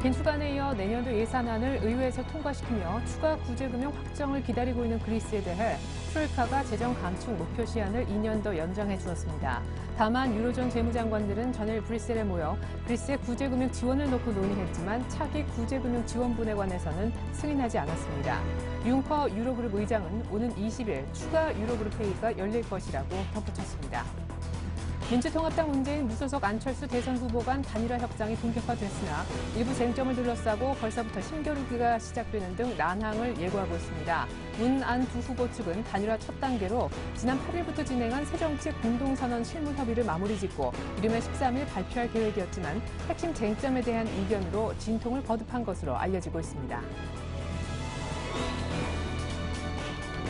긴 주간에 이어 내년도 예산안을 의회에서 통과시키며 추가 구제금융 확정을 기다리고 있는 그리스에 대해 트로이카가 재정 감축 목표 시한을 2년 더 연장해 주었습니다. 다만 유로존 재무장관들은 전일 브뤼셀에 모여 그리스의 구제금융 지원을 놓고 논의했지만 차기 구제금융 지원분에 관해서는 승인하지 않았습니다. 융커 유로그룹 의장은 오는 20일 추가 유로그룹 회의가 열릴 것이라고 덧붙였습니다. 민주통합당 문재인 무소속 안철수 대선 후보 간 단일화 협상이 본격화됐으나 일부 쟁점을 둘러싸고 벌써부터 힘겨루기가 시작되는 등 난항을 예고하고 있습니다. 문, 안 두 후보 측은 단일화 첫 단계로 지난 8일부터 진행한 새정치 공동선언 실무 협의를 마무리 짓고 이르면 13일 발표할 계획이었지만 핵심 쟁점에 대한 이견으로 진통을 거듭한 것으로 알려지고 있습니다.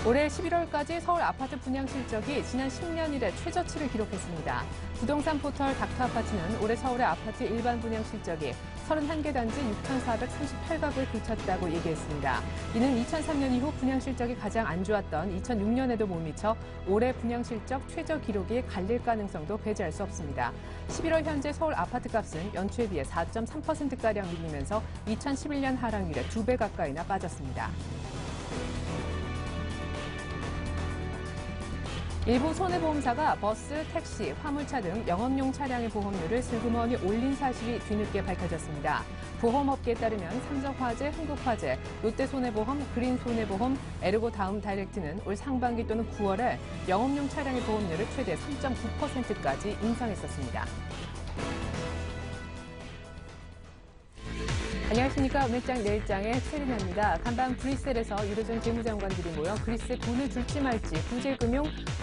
올해 11월까지 서울 아파트 분양 실적이 지난 10년 이래 최저치를 기록했습니다. 부동산 포털 닥터아파트는 올해 서울의 아파트 일반 분양 실적이 31개 단지 6,438가구에 그쳤다고 얘기했습니다. 이는 2003년 이후 분양 실적이 가장 안 좋았던 2006년에도 못 미쳐 올해 분양 실적 최저 기록이 갈릴 가능성도 배제할 수 없습니다. 11월 현재 서울 아파트 값은 연초에 비해 4.3%가량 밀리면서 2011년 하락률의 2배 가까이나 빠졌습니다. 일부 손해보험사가 버스, 택시, 화물차 등 영업용 차량의 보험료를 슬그머니 올린 사실이 뒤늦게 밝혀졌습니다. 보험업계에 따르면 삼성화재, 한국화재, 롯데손해보험, 그린손해보험, 에르고 다음 다이렉트는 올 상반기 또는 9월에 영업용 차량의 보험료를 최대 3.9%까지 인상했었습니다. 안녕하십니까. 오늘장 내일장의 최리나입니다. 간밤 브뤼셀에서 유로존 재무장관들이 모여 그리스에 돈을 줄지 말지 구제금융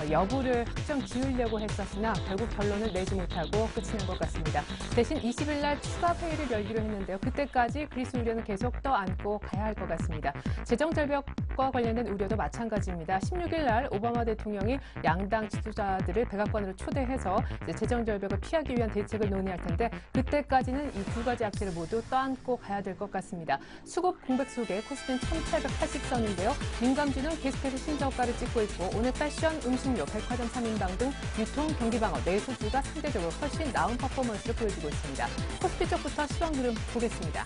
여부를 확정 지으려고 했었으나 결국 결론을 내지 못하고 끝이 난 것 같습니다. 대신 20일 날 추가 회의를 열기로 했는데요. 그때까지 그리스 우려는 계속 떠안고 가야 할 것 같습니다. 재정 절벽과 관련된 우려도 마찬가지입니다. 16일 날 오바마 대통령이 양당 지도자들을 백악관으로 초대해서 재정 절벽을 피하기 위한 대책을 논의할 텐데 그때까지는 이 두 가지 악재를 모두 떠안고 가야 될 것 같습니다. 수급 공백 속에 코스피는 1,880선인데요. 민감주는 계속해서 신저가를 찍고 있고 오늘 패션, 음식료, 백화점 3인방 등 유통, 경기방어, 내수주가 상대적으로 훨씬 나은 퍼포먼스를 보여주고 있습니다. 코스피 쪽부터 시황 흐름 보겠습니다.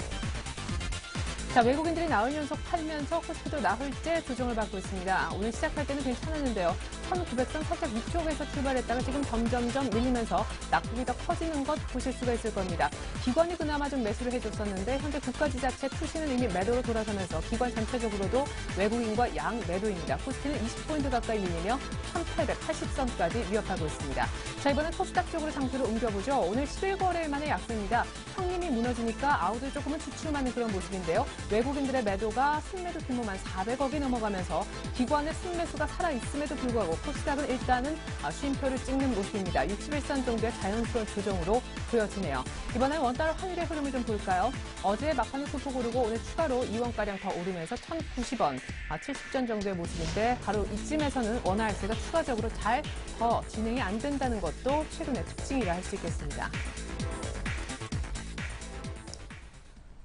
자, 외국인들이 나흘 연속 팔면서 코스피도 나흘째 조정을 받고 있습니다. 오늘 시작할 때는 괜찮았는데요. 1900선 살짝 위쪽에서 출발했다가 지금 점점점 밀리면서 낙폭이 더 커지는 것 보실 수가 있을 겁니다. 기관이 그나마 좀 매수를 해줬었는데 현재 국가지자체 투시는 이미 매도로 돌아서면서 기관 전체적으로도 외국인과 양 매도입니다. 코스피는 20포인트 가까이 밀리며 1880선까지 위협하고 있습니다. 자, 이번엔 코스닥 쪽으로 장소를 옮겨보죠. 오늘 11거래일 만에 약세입니다. 형님이 무너지니까 아우들 조금은 주춤하는 그런 모습인데요. 외국인들의 매도가 순매도 규모만 400억이 넘어가면서 기관의 순매수가 살아있음에도 불구하고 코스닥은 일단은 쉼표를 찍는 모습입니다. 61선 정도의 자연스러운 조정으로 보여지네요. 이번엔 원달러 환율의 흐름을 좀 볼까요? 어제 막판에 소폭 오르고 오늘 추가로 2원가량 더 오르면서 1,090원, 70전 정도의 모습인데 바로 이쯤에서는 원화 알세가 추가적으로 잘 더 진행이 안 된다는 것도 최근의 특징이라 할 수 있겠습니다.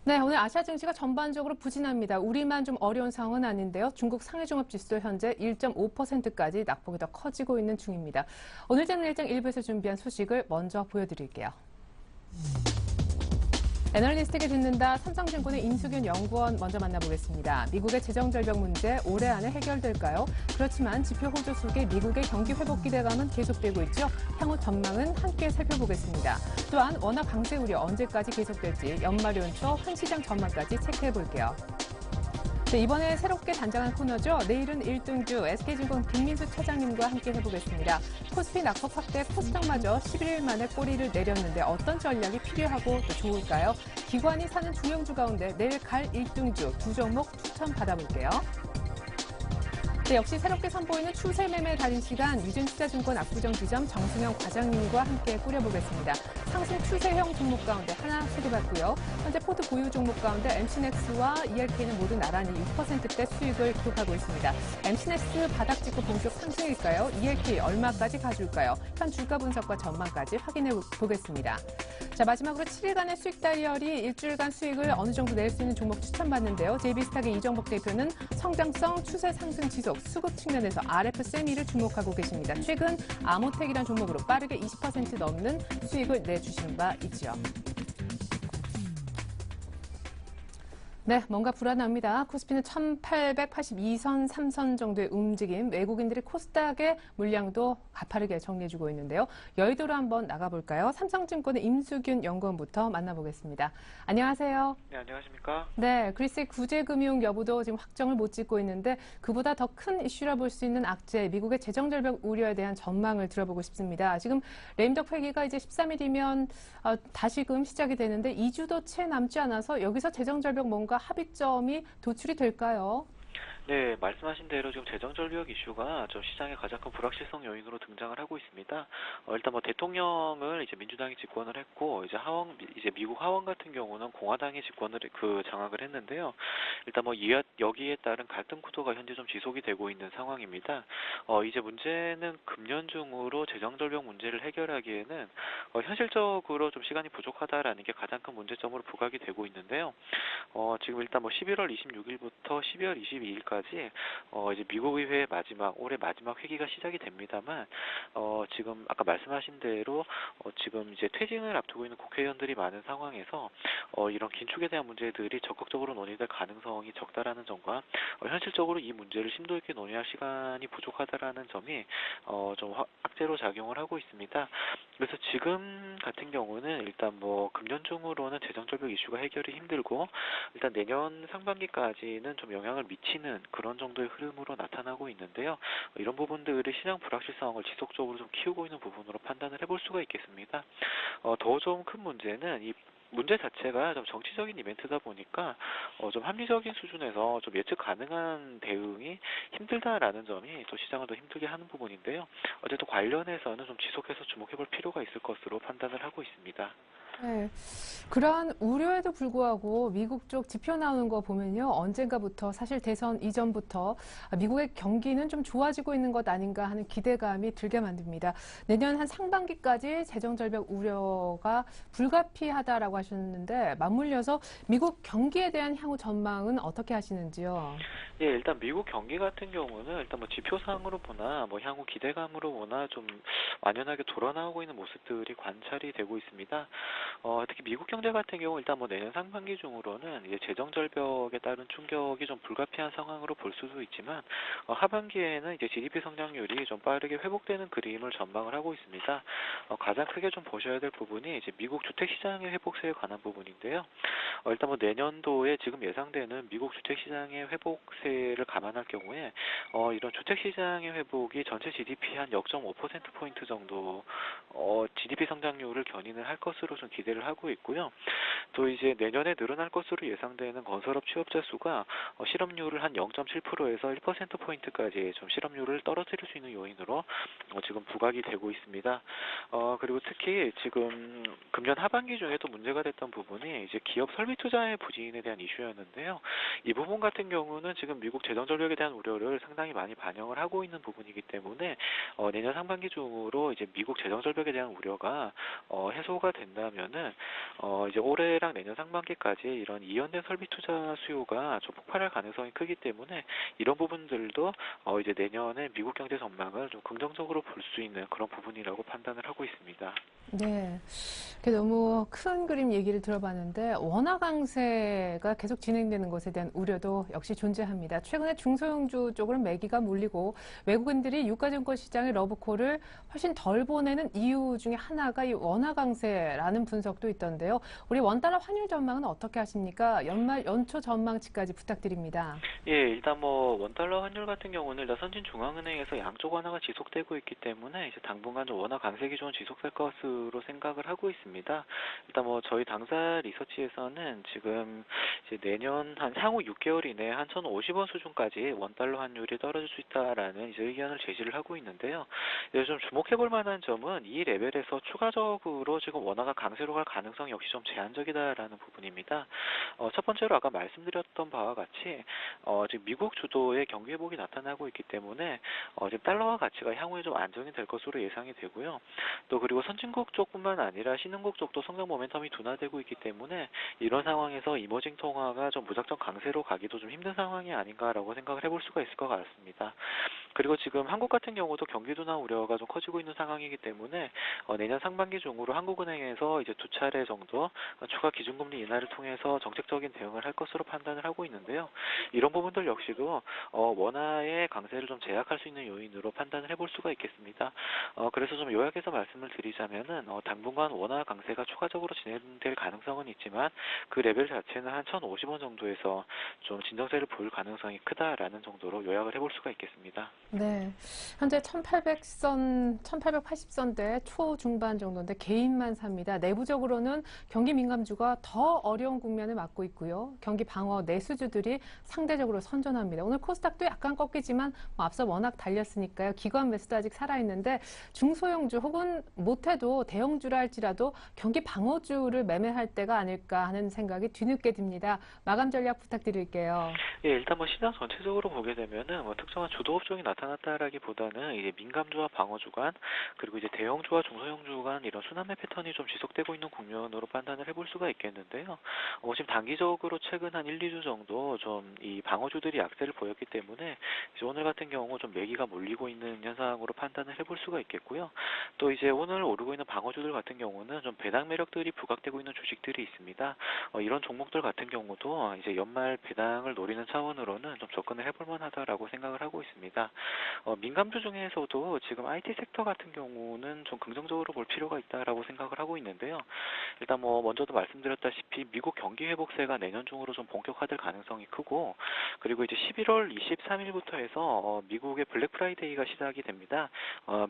네, 오늘 아시아 증시가 전반적으로 부진합니다. 우리만 좀 어려운 상황은 아닌데요. 중국 상해종합지수도 현재 1.5%까지 낙폭이 더 커지고 있는 중입니다. 오늘 장내 일장 1부에서 준비한 소식을 먼저 보여드릴게요. 애널리스트에게 듣는다. 삼성증권의 인수균 연구원 먼저 만나보겠습니다. 미국의 재정절벽 문제 올해 안에 해결될까요? 그렇지만 지표 호조 속에 미국의 경기 회복 기대감은 계속되고 있죠. 향후 전망은 함께 살펴보겠습니다. 또한 원화 강세 우려 언제까지 계속될지 연말 연초 한 시장 전망까지 체크해볼게요. 네, 이번에 새롭게 단장한 코너죠. 내일은 1등주 SK증권 김민수 차장님과 함께 해보겠습니다. 코스피 낙폭 확대 코스닥마저 11일 만에 꼬리를 내렸는데 어떤 전략이 필요하고 또 좋을까요? 기관이 사는 중형주 가운데 내일 갈 1등주 두 종목 추천 받아볼게요. 네, 역시 새롭게 선보이는 추세 매매 달인 시간 유진투자증권 압구정지점 정승영 과장님과 함께 꾸려보겠습니다. 상승 추세형 종목 가운데 하나 소개받고요. 현재 포트 보유 종목 가운데 MC넥스와 ERK는 모두 나란히 6%대 수익을 기록하고 있습니다. MC넥스 바닥 찍고 본격 상승일까요? ERK 얼마까지 가줄까요? 현 주가 분석과 전망까지 확인해 보겠습니다. 자, 마지막으로 7일간의 수익 다이어리 일주일간 수익을 어느 정도 낼 수 있는 종목 추천받는데요. JB스탁의 이정복 대표는 성장성 추세 상승 지속 수급 측면에서 RF 세미를 주목하고 계십니다. 최근 아모텍이라는 종목으로 빠르게 20% 넘는 수익을 내주신 바 있죠. 네, 뭔가 불안합니다. 코스피는 1882선, 3선 정도의 움직임, 외국인들이 코스닥의 물량도 가파르게 정리해주고 있는데요. 여의도로 한번 나가볼까요? 삼성증권의 임수균 연구원부터 만나보겠습니다. 안녕하세요. 네, 안녕하십니까? 네, 그리스의 구제금융 여부도 지금 확정을 못 짓고 있는데 그보다 더 큰 이슈라 볼 수 있는 악재, 미국의 재정절벽 우려에 대한 전망을 들어보고 싶습니다. 지금 레임덕 회기가 이제 13일이면 다시금 시작이 되는데 2주도 채 남지 않아서 여기서 재정절벽 뭔가 합의점이 도출이 될까요? 네, 말씀하신 대로 지금 재정절벽 이슈가 좀 시장의 가장 큰 불확실성 요인으로 등장을 하고 있습니다. 일단 뭐 대통령을 이제 민주당이 집권을 했고, 이제 미국 하원 같은 경우는 공화당이 집권을 장악을 했는데요. 일단 뭐 여기에 따른 갈등 구도가 현재 좀 지속이 되고 있는 상황입니다. 이제 문제는 금년 중으로 재정절벽 문제를 해결하기에는 현실적으로 좀 시간이 부족하다라는 게 가장 큰 문제점으로 부각이 되고 있는데요. 지금 일단 뭐 11월 26일부터 12월 22일까지 이제 미국 의회의 올해 마지막 회기가 시작이 됩니다만, 지금 아까 말씀하신 대로 지금 이제 퇴진을 앞두고 있는 국회의원들이 많은 상황에서 이런 긴축에 대한 문제들이 적극적으로 논의될 가능성이 적다라는 점과 현실적으로 이 문제를 심도 있게 논의할 시간이 부족하다라는 점이 좀 악재로 작용을 하고 있습니다. 그래서 지금 같은 경우는 일단 뭐 금년 중으로는 재정절벽 이슈가 해결이 힘들고, 일단 내년 상반기까지는 좀 영향을 미치는 그런 정도의 흐름으로 나타나고 있는데요. 이런 부분들이 시장 불확실성을 지속적으로 좀 키우고 있는 부분으로 판단을 해볼 수가 있겠습니다. 더 좀 큰 문제는 이 문제 자체가 좀 정치적인 이벤트다 보니까 좀 합리적인 수준에서 좀 예측 가능한 대응이 힘들다라는 점이 또 시장을 더 힘들게 하는 부분인데요. 어쨌든 관련해서는 좀 지속해서 주목해볼 필요가 있을 것으로 판단을 하고 있습니다. 네. 그러한 우려에도 불구하고 미국 쪽 지표 나오는 거 보면요. 언젠가부터 사실 대선 이전부터 미국의 경기는 좀 좋아지고 있는 것 아닌가 하는 기대감이 들게 만듭니다. 내년 한 상반기까지 재정절벽 우려가 불가피하다라고 하셨는데 맞물려서 미국 경기에 대한 향후 전망은 어떻게 하시는지요? 예, 일단 미국 경기 같은 경우는 일단 뭐 지표상으로 보나 뭐 향후 기대감으로 보나 좀 완연하게 돌아나오고 있는 모습들이 관찰이 되고 있습니다. 특히 미국 경제 같은 경우 일단 뭐 내년 상반기 중으로는 이제 재정 절벽에 따른 충격이 좀 불가피한 상황으로 볼 수도 있지만, 하반기에는 이제 GDP 성장률이 좀 빠르게 회복되는 그림을 전망을 하고 있습니다. 가장 크게 좀 보셔야 될 부분이 이제 미국 주택 시장의 회복세에 관한 부분인데요. 일단 뭐 내년도에 지금 예상되는 미국 주택 시장의 회복세를 감안할 경우에 이런 주택 시장의 회복이 전체 GDP 한 0.5%포인트 정도 GDP 성장률을 견인을 할 것으로 좀 기대를 하고 있고요. 또 이제 내년에 늘어날 것으로 예상되는 건설업 취업자 수가 실업률을 한 0.7%에서 1%포인트까지 좀 실업률을 떨어뜨릴 수 있는 요인으로 지금 부각이 되고 있습니다. 그리고 특히 지금 금년 하반기 중에 또 문제가 됐던 부분이 이제 기업 설비 투자의 부진에 대한 이슈였는데요. 이 부분 같은 경우는 지금 미국 재정 절벽에 대한 우려를 상당히 많이 반영을 하고 있는 부분이기 때문에 내년 상반기 중으로 이제 미국 재정 절벽에 대한 우려가 해소가 된다면은 이제 올해랑 내년 상반기까지 이런 이연된 설비 투자 수요가 좀 폭발할 가능성이 크기 때문에 이런 부분들도 이제 내년에 미국 경제 전망을 좀 긍정적으로 볼 수 있는 그런 부분이라고 판단을 하고 있습니다. 네. 너무 큰 그림 얘기를 들어봤는데 원화 강세가 계속 진행되는 것에 대한 우려도 역시 존재합니다. 최근에 중소형주 쪽으로 매기가 몰리고 외국인들이 유가증권 시장의 러브콜을 훨씬 덜 보내는 이유 중에 하나가 이 원화 강세라는 분석도 있던데요. 우리 원달러 환율 전망은 어떻게 하십니까? 연초 전망치까지 부탁드립니다. 예, 일단 뭐 원달러 환율 같은 경우는 일단 선진 중앙은행에서 양쪽 완화가 지속되고 있기 때문에 이제 당분간 좀 원화 강세 기조는 지속될 것으로 생각을 하고 있습니다. 일단 뭐 저희 당사 리서치에서는 지금 이제 내년 한 향후 6개월 이내에 한 1,050원 수준까지 원달러 환율이 떨어질 수 있다라는 이제 의견을 제시를 하고 있는데요. 이제 좀 주목해볼 만한 점은 이 레벨에서 추가적으로 지금 원화가 강세로 갈 가능성이 역시 좀 제한적이다라는 부분입니다. 첫 번째로 아까 말씀드렸던 바와 같이 지금 미국 주도의 경기 회복이 나타나고 있기 때문에 지금 달러화 가치가 향후에 좀 안정이 될 것으로 예상이 되고요. 또 그리고 선진국 쪽뿐만 아니라 신흥국 쪽도 성장 모멘텀이 둔화되고 있기 때문에 이런 상황에서 이머징 통화가 좀 무작정 강세로 가기도 좀 힘든 상황이 아닌가라고 생각을 해볼 수가 있을 것 같습니다. 그리고 지금 한국 같은 경우도 경기 둔화 우려가 좀 커지고 있는 상황이기 때문에 내년 상반기 중으로 한국은행에서 이제 두 차례 정도 추가 기준금리 인하를 통해서 정책적인 대응을 할 것으로 판단을 하고 있는데요. 이런 부분들 역시도 원화의 강세를 좀 제약할 수 있는 요인으로 판단을 해볼 수가 있겠습니다. 그래서 좀 요약해서 말씀을 드리자면은 당분간 원화 강세가 추가적으로 진행될 가능성은 있지만 그 레벨 자체는 한 1,050원 정도에서 좀 진정세를 보일 가능성이 크다라는 정도로 요약을 해볼 수가 있겠습니다. 네. 현재 1800선, 1880선대 초중반 정도인데 개인만 삽니다. 내부적으로는 경기 민감주가 더 어려운 국면을 맞고 있고요. 경기 방어 내수주들이 상대적으로 선전합니다. 오늘 코스닥도 약간 꺾이지만 앞서 워낙 달렸으니까요. 기관 매수도 아직 살아있는데 중소형주 혹은 못해도 대형주라 할지라도 경기 방어주를 매매할 때가 아닐까 하는 생각이 뒤늦게 듭니다. 마감 전략 부탁드릴게요. 예, 일단 뭐 시장 전체적으로 보게 되면은 뭐 특정한 주도 업종이 나타났다라기보다는 이제 민감주와 방어주 간 그리고 이제 대형주와 중소형주 간 이런 순환매 패턴이 좀 지속되고 있는 국면으로 판단을 해볼 수가 있겠는데요. 지금 단기적으로 최근 한 1, 2주 정도 좀 이 방어주들이 약세를 보였기 때문에 이제 오늘 같은 경우 좀 매기가 몰리고 있는 현상으로 판단을 해볼 수가 있겠고요. 또 이제 오늘 오르고 있는 방어주들 같은 경우는 좀 배당 매력들이 부각되고 있는 주식들이 있습니다. 이런 종목들 같은 경우도 이제 연말 배당을 노리는 차원으로는 좀 접근을 해볼 만하다라고 생각을 하고 있습니다. 민감주 중에서도 지금 IT 섹터 같은 경우는 좀 긍정적으로 볼 필요가 있다라고 생각을 하고 있는데요. 일단 뭐 먼저도 말씀드렸다시피 미국 경기 회복세가 내년 중으로 좀 본격화될 가능성이 크고 그리고 이제 11월 23일부터 해서 미국의 블랙 프라이데이가 시작이 됩니다.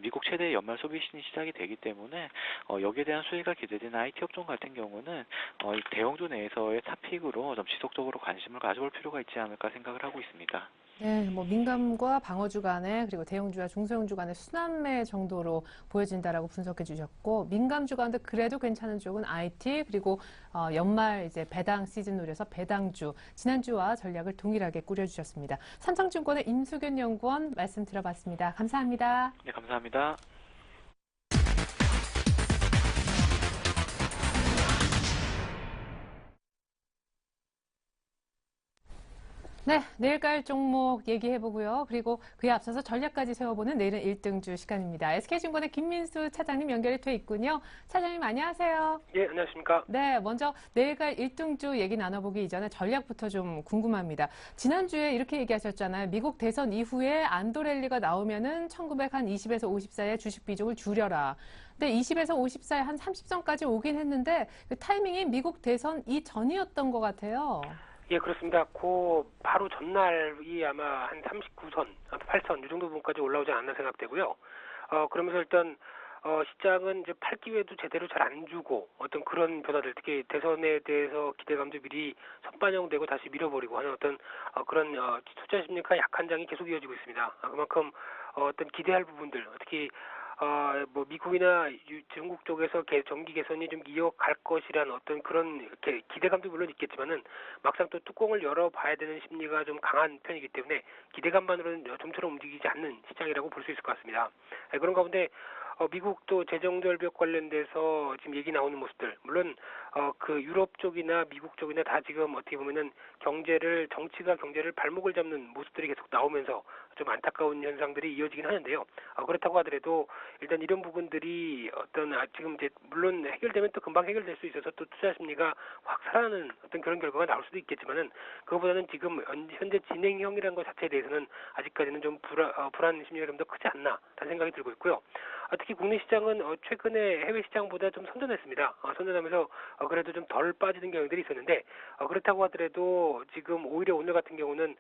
미국 최대 연말 소비 시즌이 시작이 되기 때문에 여기에 대한 수혜가 기대되는 IT 업종 같은 경우는 이 대형주 내에서의 탑픽으로 좀 지속적으로 관심을 가져볼 필요가 있지 않을까 생각을 하고 있습니다. 네, 뭐 민감과 방어주 간에 그리고 대형주와 중소형주 간의 순환매 정도로 보여진다라고 분석해 주셨고 민감주 가운데 그래도 괜찮은 쪽은 IT 그리고 연말 이제 배당 시즌 노려서 배당주 지난주와 전략을 동일하게 꾸려주셨습니다. 삼성증권의 임수균 연구원 말씀 들어봤습니다. 감사합니다. 네, 감사합니다. 네, 내일 갈 종목 얘기해보고요. 그리고 그에 앞서서 전략까지 세워보는 내일은 1등주 시간입니다. SK증권의 김민수 차장님 연결이 돼 있군요. 차장님 안녕하세요. 예, 안녕하십니까. 네, 먼저 내일 갈 1등주 얘기 나눠보기 이전에 전략부터 좀 궁금합니다. 지난주에 이렇게 얘기하셨잖아요. 미국 대선 이후에 안도랠리가 나오면은 1920에서 50 사이에 주식 비중을 줄여라. 근데 20에서 50 사이 한 30선까지 오긴 했는데 그 타이밍이 미국 대선 이전이었던 것 같아요. 예, 그렇습니다. 그 바로 전날이 아마 한 39선, 8선 이 정도 부분까지 올라오지 않나 생각되고요. 그러면서 일단 시장은 이제 팔 기회도 제대로 잘 안 주고 어떤 그런 변화들, 특히 대선에 대해서 기대감도 미리 선반영되고 다시 밀어버리고 하는 어떤 그런 투자 심리가 약한 장이 계속 이어지고 있습니다. 그만큼 어떤 기대할 부분들, 특히 뭐 미국이나 중국 쪽에서 정기 개선이 좀 이어갈 것이란 어떤 그런 기대감도 물론 있겠지만은 막상 또 뚜껑을 열어봐야 되는 심리가 좀 강한 편이기 때문에 기대감만으로는 좀처럼 움직이지 않는 시장이라고 볼 수 있을 것 같습니다. 그런 가운데 미국도 재정절벽 관련돼서 지금 얘기 나오는 모습들, 물론 그 유럽 쪽이나 미국 쪽이나 다 지금 어떻게 보면은 정치가 경제를 발목을 잡는 모습들이 계속 나오면서 좀 안타까운 현상들이 이어지긴 하는데요. 그렇다고 하더라도 일단 이런 부분들이 어떤 지금 이제 물론 해결되면 또 금방 해결될 수 있어서 또 투자 심리가 확 살아나는 어떤 그런 결과가 나올 수도 있겠지만은 그거보다는 지금 현재 진행형이라는 것 자체에 대해서는 아직까지는 좀 불안 심리가 좀 더 크지 않나 라는 생각이 들고 있고요. 특히 국내 시장은 최근에 해외 시장보다 좀 선전했습니다. 선전하면서 그래도 좀 덜 빠지는 경향들이 있었는데 그렇다고 하더라도 지금 오히려 오늘 같은 경우는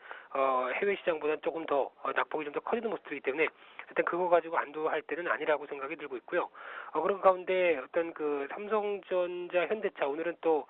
해외 시장보다 조금 더 낙폭이 좀 더 커지는 모습이기 때문에 일단 그거 가지고 안도할 때는 아니라고 생각이 들고 있고요. 그런 가운데 어떤 그 삼성전자, 현대차 오늘은 또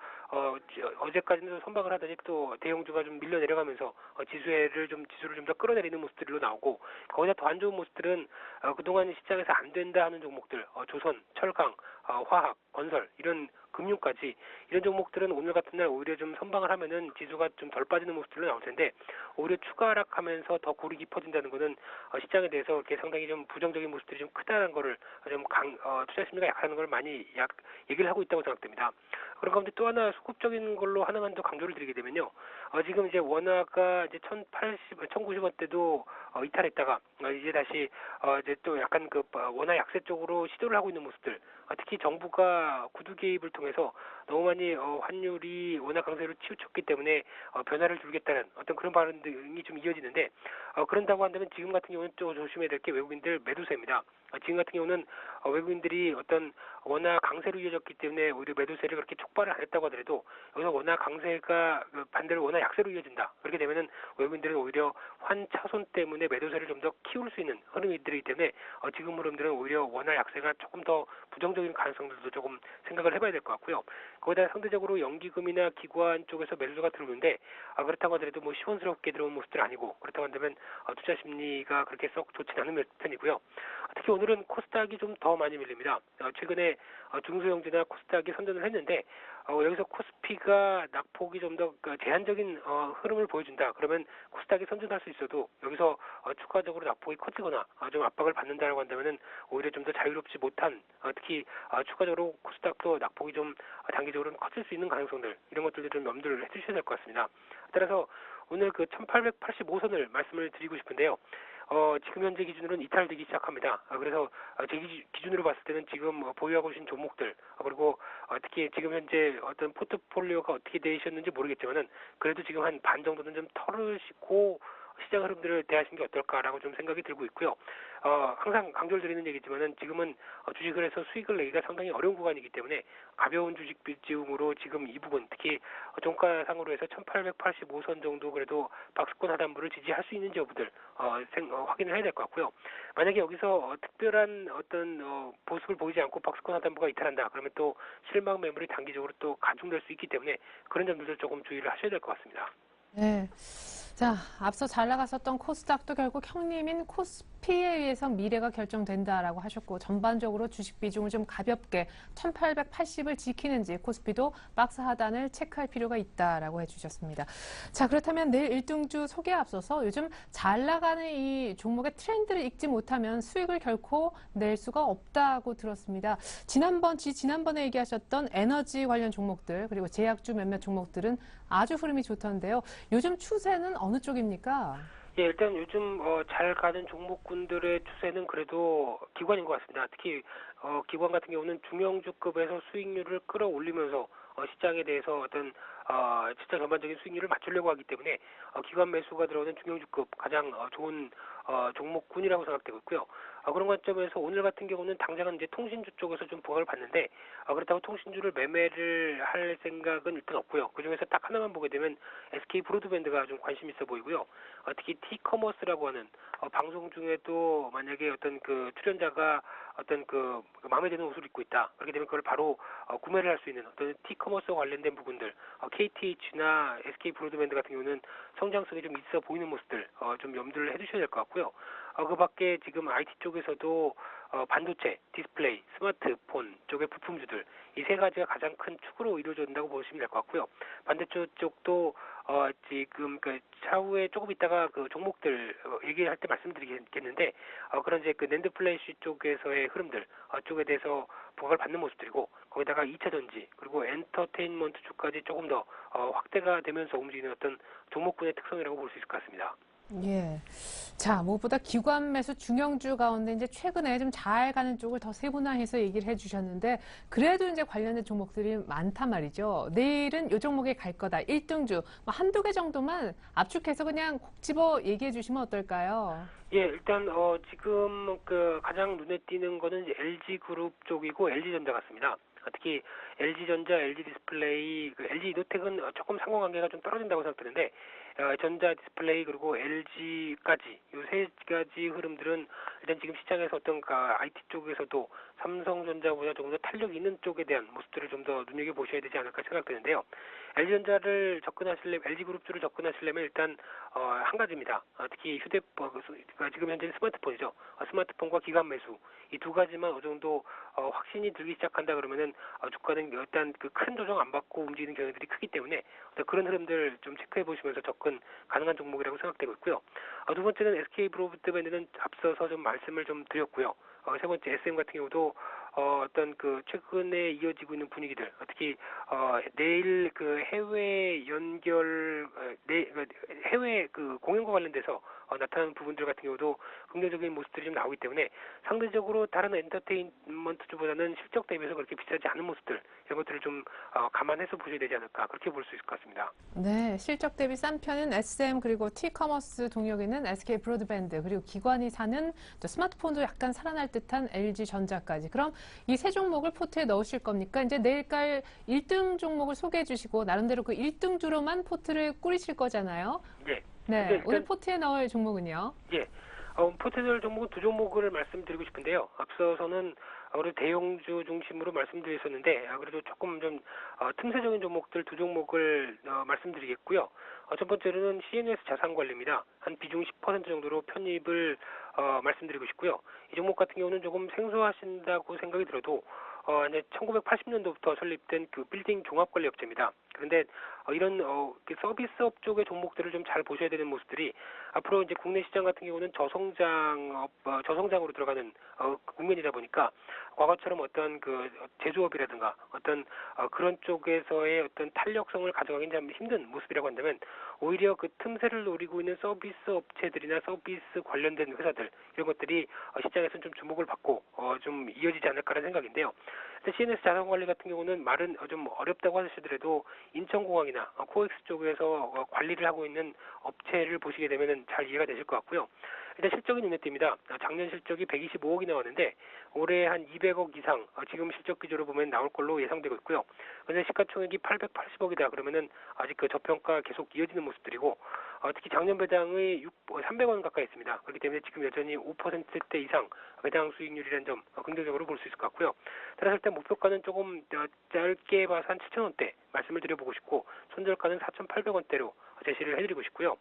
어제까지는 선박을 하더니 또 대형주가 좀 밀려 내려가면서 지수를 좀 더 끌어내리는 모습들로 나오고 거기다 더 안 좋은 모습들은 그동안 시장에서 안 된다 하는 종목들 조선, 철강, 화학, 건설 이런 금융까지 이런 종목들은 오늘 같은 날 오히려 좀 선방을 하면은 지수가 좀 덜 빠지는 모습들로 나올 텐데 오히려 추가 하락하면서 더 골이 깊어진다는 거는 시장에 대해서 이렇게 상당히 좀 부정적인 모습들이 좀 크다는 거를 좀 투자 심리가 약하다는 걸 많이 얘기를 하고 있다고 생각됩니다. 그런 가운데 또 하나 소극적인 걸로 하나만 더 강조를 드리게 되면요. 지금 이제 원화가 이제 1090원대도 이탈했다가 이제 다시 이제 또 약간 그 원화 약세 쪽으로 시도를 하고 있는 모습들. 특히 정부가 구두 개입을 통해서 너무 많이 환율이 원화 강세로 치우쳤기 때문에 변화를 주겠다는 어떤 그런 발언들이 좀 이어지는데 그런다고 한다면 지금 같은 경우는 또 조심해야 될 게 외국인들 매도세입니다. 지금 같은 경우는 외국인들이 어떤 원화 강세로 이어졌기 때문에 오히려 매도세를 그렇게 촉발을 안 했다고 하더라도 여기서 원화 강세가 반대로 원화 약세로 이어진다. 그렇게 되면은 외국인들은 오히려 환차손 때문에 매도세를 좀 더 키울 수 있는 흐름이들이기 때문에 지금 흐름들은 오히려 원화 약세가 조금 더 부정적인 가능성들도 조금 생각을 해봐야 될 것 같고요. 거기다 상대적으로 연기금이나 기관 쪽에서 매수가 들어오는데 그렇다고 하더라도 뭐 시원스럽게 들어온 모습들 아니고 그렇다고 한다면 투자 심리가 그렇게 썩 좋지는 않은 편이고요. 특히 오늘은 코스닥이 좀 더 많이 밀립니다. 최근에 중소형주나 코스닥이 선전을 했는데 여기서 코스피가 낙폭이 좀 더 제한적인 흐름을 보여준다. 그러면 코스닥이 선전할 수 있어도 여기서 추가적으로 낙폭이 커지거나 좀 압박을 받는다라고 한다면은 오히려 좀 더 자유롭지 못한 특히 추가적으로 코스닥도 낙폭이 좀 단기적으로는 커질 수 있는 가능성들 이런 것들도 좀 염두를 해주셔야 될 것 같습니다. 따라서 오늘 그 1885선을 말씀을 드리고 싶은데요. 지금 현재 기준으로는 이탈되기 시작합니다. 그래서 제 기준으로 봤을 때는 지금 보유하고 계신 종목들 그리고 특히 지금 현재 어떤 포트폴리오가 어떻게 되셨는지 모르겠지만은 그래도 지금 한 반 정도는 좀 털으시고 시장 흐름들을 대하시는 게 어떨까라고 좀 생각이 들고 있고요. 항상 강조를 드리는 얘기지만은 지금은 주식을 해서 수익을 내기가 상당히 어려운 구간이기 때문에 가벼운 주식 비중으로 지금 이 부분 특히 종가상으로 해서 1885선 정도 그래도 박스권 하단부를 지지할 수 있는지 여부들 확인을 해야 될 것 같고요. 만약에 여기서 특별한 어떤 모습을 보이지 않고 박스권 하단부가 이탈한다 그러면 또 실망 매물이 단기적으로 또 가중될 수 있기 때문에 그런 점들도 조금 주의를 하셔야 될 것 같습니다. 네. 자, 앞서 잘 나갔었던 코스닥도 결국 형님인 코스피에 의해서 미래가 결정된다라고 하셨고 전반적으로 주식 비중을 좀 가볍게 1880을 지키는지 코스피도 박스 하단을 체크할 필요가 있다라고 해주셨습니다. 자, 그렇다면 내일 1등주 소개에 앞서서 요즘 잘 나가는 이 종목의 트렌드를 읽지 못하면 수익을 결코 낼 수가 없다고 들었습니다. 지난번에 얘기하셨던 에너지 관련 종목들 그리고 제약주 몇몇 종목들은 아주 흐름이 좋던데요. 요즘 추세는 어느 쪽입니까? 예, 일단 요즘 잘 가는 종목군들의 추세는 그래도 기관인 것 같습니다. 특히 기관 같은 경우는 중형주급에서 수익률을 끌어올리면서 시장에 대해서 어떤 시장 전반적인 수익률을 맞추려고 하기 때문에 기관 매수가 들어오는 중형주급 가장 좋은 종목군이라고 생각되고 있고요. 그런 관점에서 오늘 같은 경우는 당장은 이제 통신주 쪽에서 좀 부각을 받는데 그렇다고 통신주를 매매를 할 생각은 일단 없고요. 그중에서 딱 하나만 보게 되면 SK 브로드밴드가 좀 관심 있어 보이고요. 특히 T커머스라고 하는 방송 중에도 만약에 어떤 그 출연자가 어떤 그 마음에 드는 옷을 입고 있다. 그렇게 되면 그걸 바로 구매를 할 수 있는 어떤 T커머스와 관련된 부분들 KTH나 SK 브로드밴드 같은 경우는 성장성이 좀 있어 보이는 모습들 좀 염두를 해두셔야 될 것 같고요. 그 밖에 지금 IT 쪽에서도 반도체, 디스플레이, 스마트폰 쪽의 부품주들 이 세 가지가 가장 큰 축으로 이루어진다고 보시면 될 것 같고요. 반대쪽 쪽도 지금 그 차후에 조금 있다가 그 종목들 얘기할 때 말씀드리겠는데 그런 이제 그 낸드 플래시 쪽에서의 흐름들 쪽에 대해서 부각을 받는 모습들이고 거기다가 2차 전지 그리고 엔터테인먼트 쪽까지 조금 더 확대가 되면서 움직이는 어떤 종목군의 특성이라고 볼 수 있을 것 같습니다. 예. 자, 무엇보다 기관 매수 중형주 가운데 이제 최근에 좀 잘 가는 쪽을 더 세분화해서 얘기를 해주셨는데 그래도 이제 관련된 종목들이 많단 말이죠. 내일은 이 종목에 갈 거다. 1등주 뭐 한두 개 정도만 압축해서 그냥 콕 집어 얘기해 주시면 어떨까요? 예, 일단 지금 그 가장 눈에 띄는 거는 이제 LG그룹 쪽이고 LG전자 같습니다. 특히 LG전자, LG디스플레이, 그 LG이노텍은 조금 상호관계가 좀 떨어진다고 생각되는데 전자 디스플레이 그리고 LG까지 이 세 가지 흐름들은 일단 지금 시장에서 어떤 IT 쪽에서도 삼성전자보다 조금 더 탄력 있는 쪽에 대한 모습들을 좀 더 눈여겨 보셔야 되지 않을까 생각되는데요. LG전자를 접근하시려면 LG그룹 주를 접근하시려면 일단 한 가지입니다. 특히 휴대폰 지금 현재 스마트폰이죠. 스마트폰과 기관 매수 이 두 가지만 어느 정도 확신이 들기 시작한다 그러면은 주가는 일단 그 큰 조정 안 받고 움직이는 경향들이 크기 때문에 그런 흐름들 좀 체크해 보시면서 접근 가능한 종목이라고 생각되고 있고요. 두 번째는 SK 브로드밴드는 앞서서 좀 말씀을 좀 드렸고요. 세 번째 SM 같은 경우도 어떤 그 최근에 이어지고 있는 분위기들 특히 내일 그 해외 연결 해외 그 공연과 관련돼서 나타나는 부분들 같은 경우도 긍정적인 모습들이 좀 나오기 때문에 상대적으로 다른 엔터테인먼트주보다는 실적 대비해서 그렇게 비싸지 않은 모습들 이런 것들을 좀 감안해서 보셔야 되지 않을까 그렇게 볼 수 있을 것 같습니다. 네, 실적 대비 싼 편은 SM 그리고 T커머스 동력에는 SK 브로드밴드 그리고 기관이 사는 또 스마트폰도 약간 살아날 듯한 LG전자까지. 그럼 이 세 종목을 포트에 넣으실 겁니까? 이제 내일 깔 1등 종목을 소개해 주시고 나름대로 그 1등주로만 포트를 꾸리실 거잖아요. 예. 네, 오늘 포트에 넣을 종목은요? 예. 포트에 넣을 종목은 두 종목을 말씀드리고 싶은데요. 앞서서는 우리 대형주 중심으로 말씀드렸었는데 그래도 조금 좀 틈새적인 종목들 두 종목을 말씀드리겠고요. 첫 번째로는 CNS 자산관리입니다. 한 비중 10% 정도로 편입을 말씀드리고 싶고요. 이 종목 같은 경우는 조금 생소하신다고 생각이 들어도 이제 1980년도부터 설립된 그 빌딩 종합관리업체입니다. 그런데 이런 서비스업 쪽의 종목들을 좀 잘 보셔야 되는 모습들이 앞으로 이제 국내 시장 같은 경우는 저성장으로 들어가는 국면이다 보니까 과거처럼 어떤 그 제조업이라든가 어떤 그런 쪽에서의 어떤 탄력성을 가져가기 참 힘든 모습이라고 한다면 오히려 그 틈새를 노리고 있는 서비스 업체들이나 서비스 관련된 회사들 이런 것들이 시장에서는 좀 주목을 받고 좀 이어지지 않을까라는 생각인데요. CNS 자산관리 같은 경우는 말은 좀 어렵다고 하시더라도 인천공항이나 코엑스 쪽에서 관리를 하고 있는 업체를 보시게 되면 잘 이해가 되실 것 같고요. 일단 실적이 눈에 띕니다. 작년 실적이 125억이 나왔는데 올해 한 200억 이상 지금 실적 기조로 보면 나올 걸로 예상되고 있고요. 그런데 시가총액이 880억이다 그러면은 아직 그 저평가 계속 이어지는 모습들이고 특히 작년 배당의 300원 가까이 있습니다. 그렇기 때문에 지금 여전히 5%대 이상 배당 수익률이라는 점 긍정적으로 볼 수 있을 것 같고요. 따라서 일단 목표가는 조금 짧게 봐서 한 7,000원대 말씀을 드려보고 싶고 손절가는 4,800원대로 제시를 해드리고 싶고요.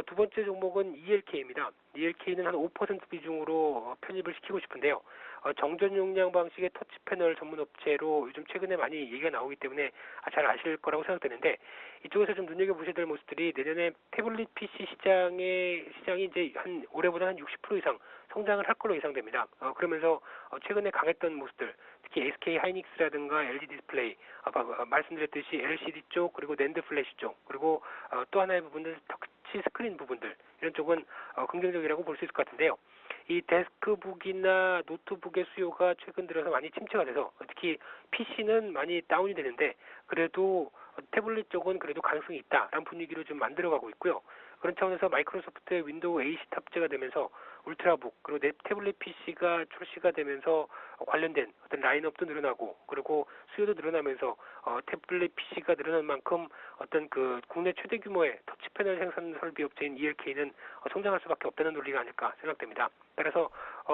두 번째 종목은 ELK입니다. ELK는 한 5% 비중으로 편입을 시키고 싶은데요. 정전 용량 방식의 터치 패널 전문 업체로 요즘 최근에 많이 얘기가 나오기 때문에 잘 아실 거라고 생각되는데 이쪽에서 좀 눈여겨보셔야 될 모습들이 내년에 태블릿 PC 시장이 이제 올해보다 한 60% 이상 성장을 할 걸로 예상됩니다. 그러면서 최근에 강했던 모습들 특히 SK 하이닉스라든가 LG 디스플레이 말씀드렸듯이 LCD 쪽 그리고 낸드 플래시 쪽 그리고 또 하나의 부분은 터치 스크린 부분들 이런 쪽은 긍정적이라고 볼 수 있을 것 같은데요. 이 데스크북이나 노트북의 수요가 최근 들어서 많이 침체가 돼서 특히 PC는 많이 다운이 되는데 그래도 태블릿 쪽은 그래도 가능성이 있다라는 분위기로 좀 만들어가고 있고요. 그런 차원에서 마이크로소프트의 윈도우 8이 탑재가 되면서 울트라북 그리고 태블릿 PC가 출시가 되면서 관련된 어떤 라인업도 늘어나고 그리고 수요도 늘어나면서 태블릿 PC가 늘어난 만큼 어떤 그 국내 최대 규모의 터치 패널 생산 설비 업체인 ELK는 성장할 수밖에 없다는 논리가 아닐까 생각됩니다. 따라서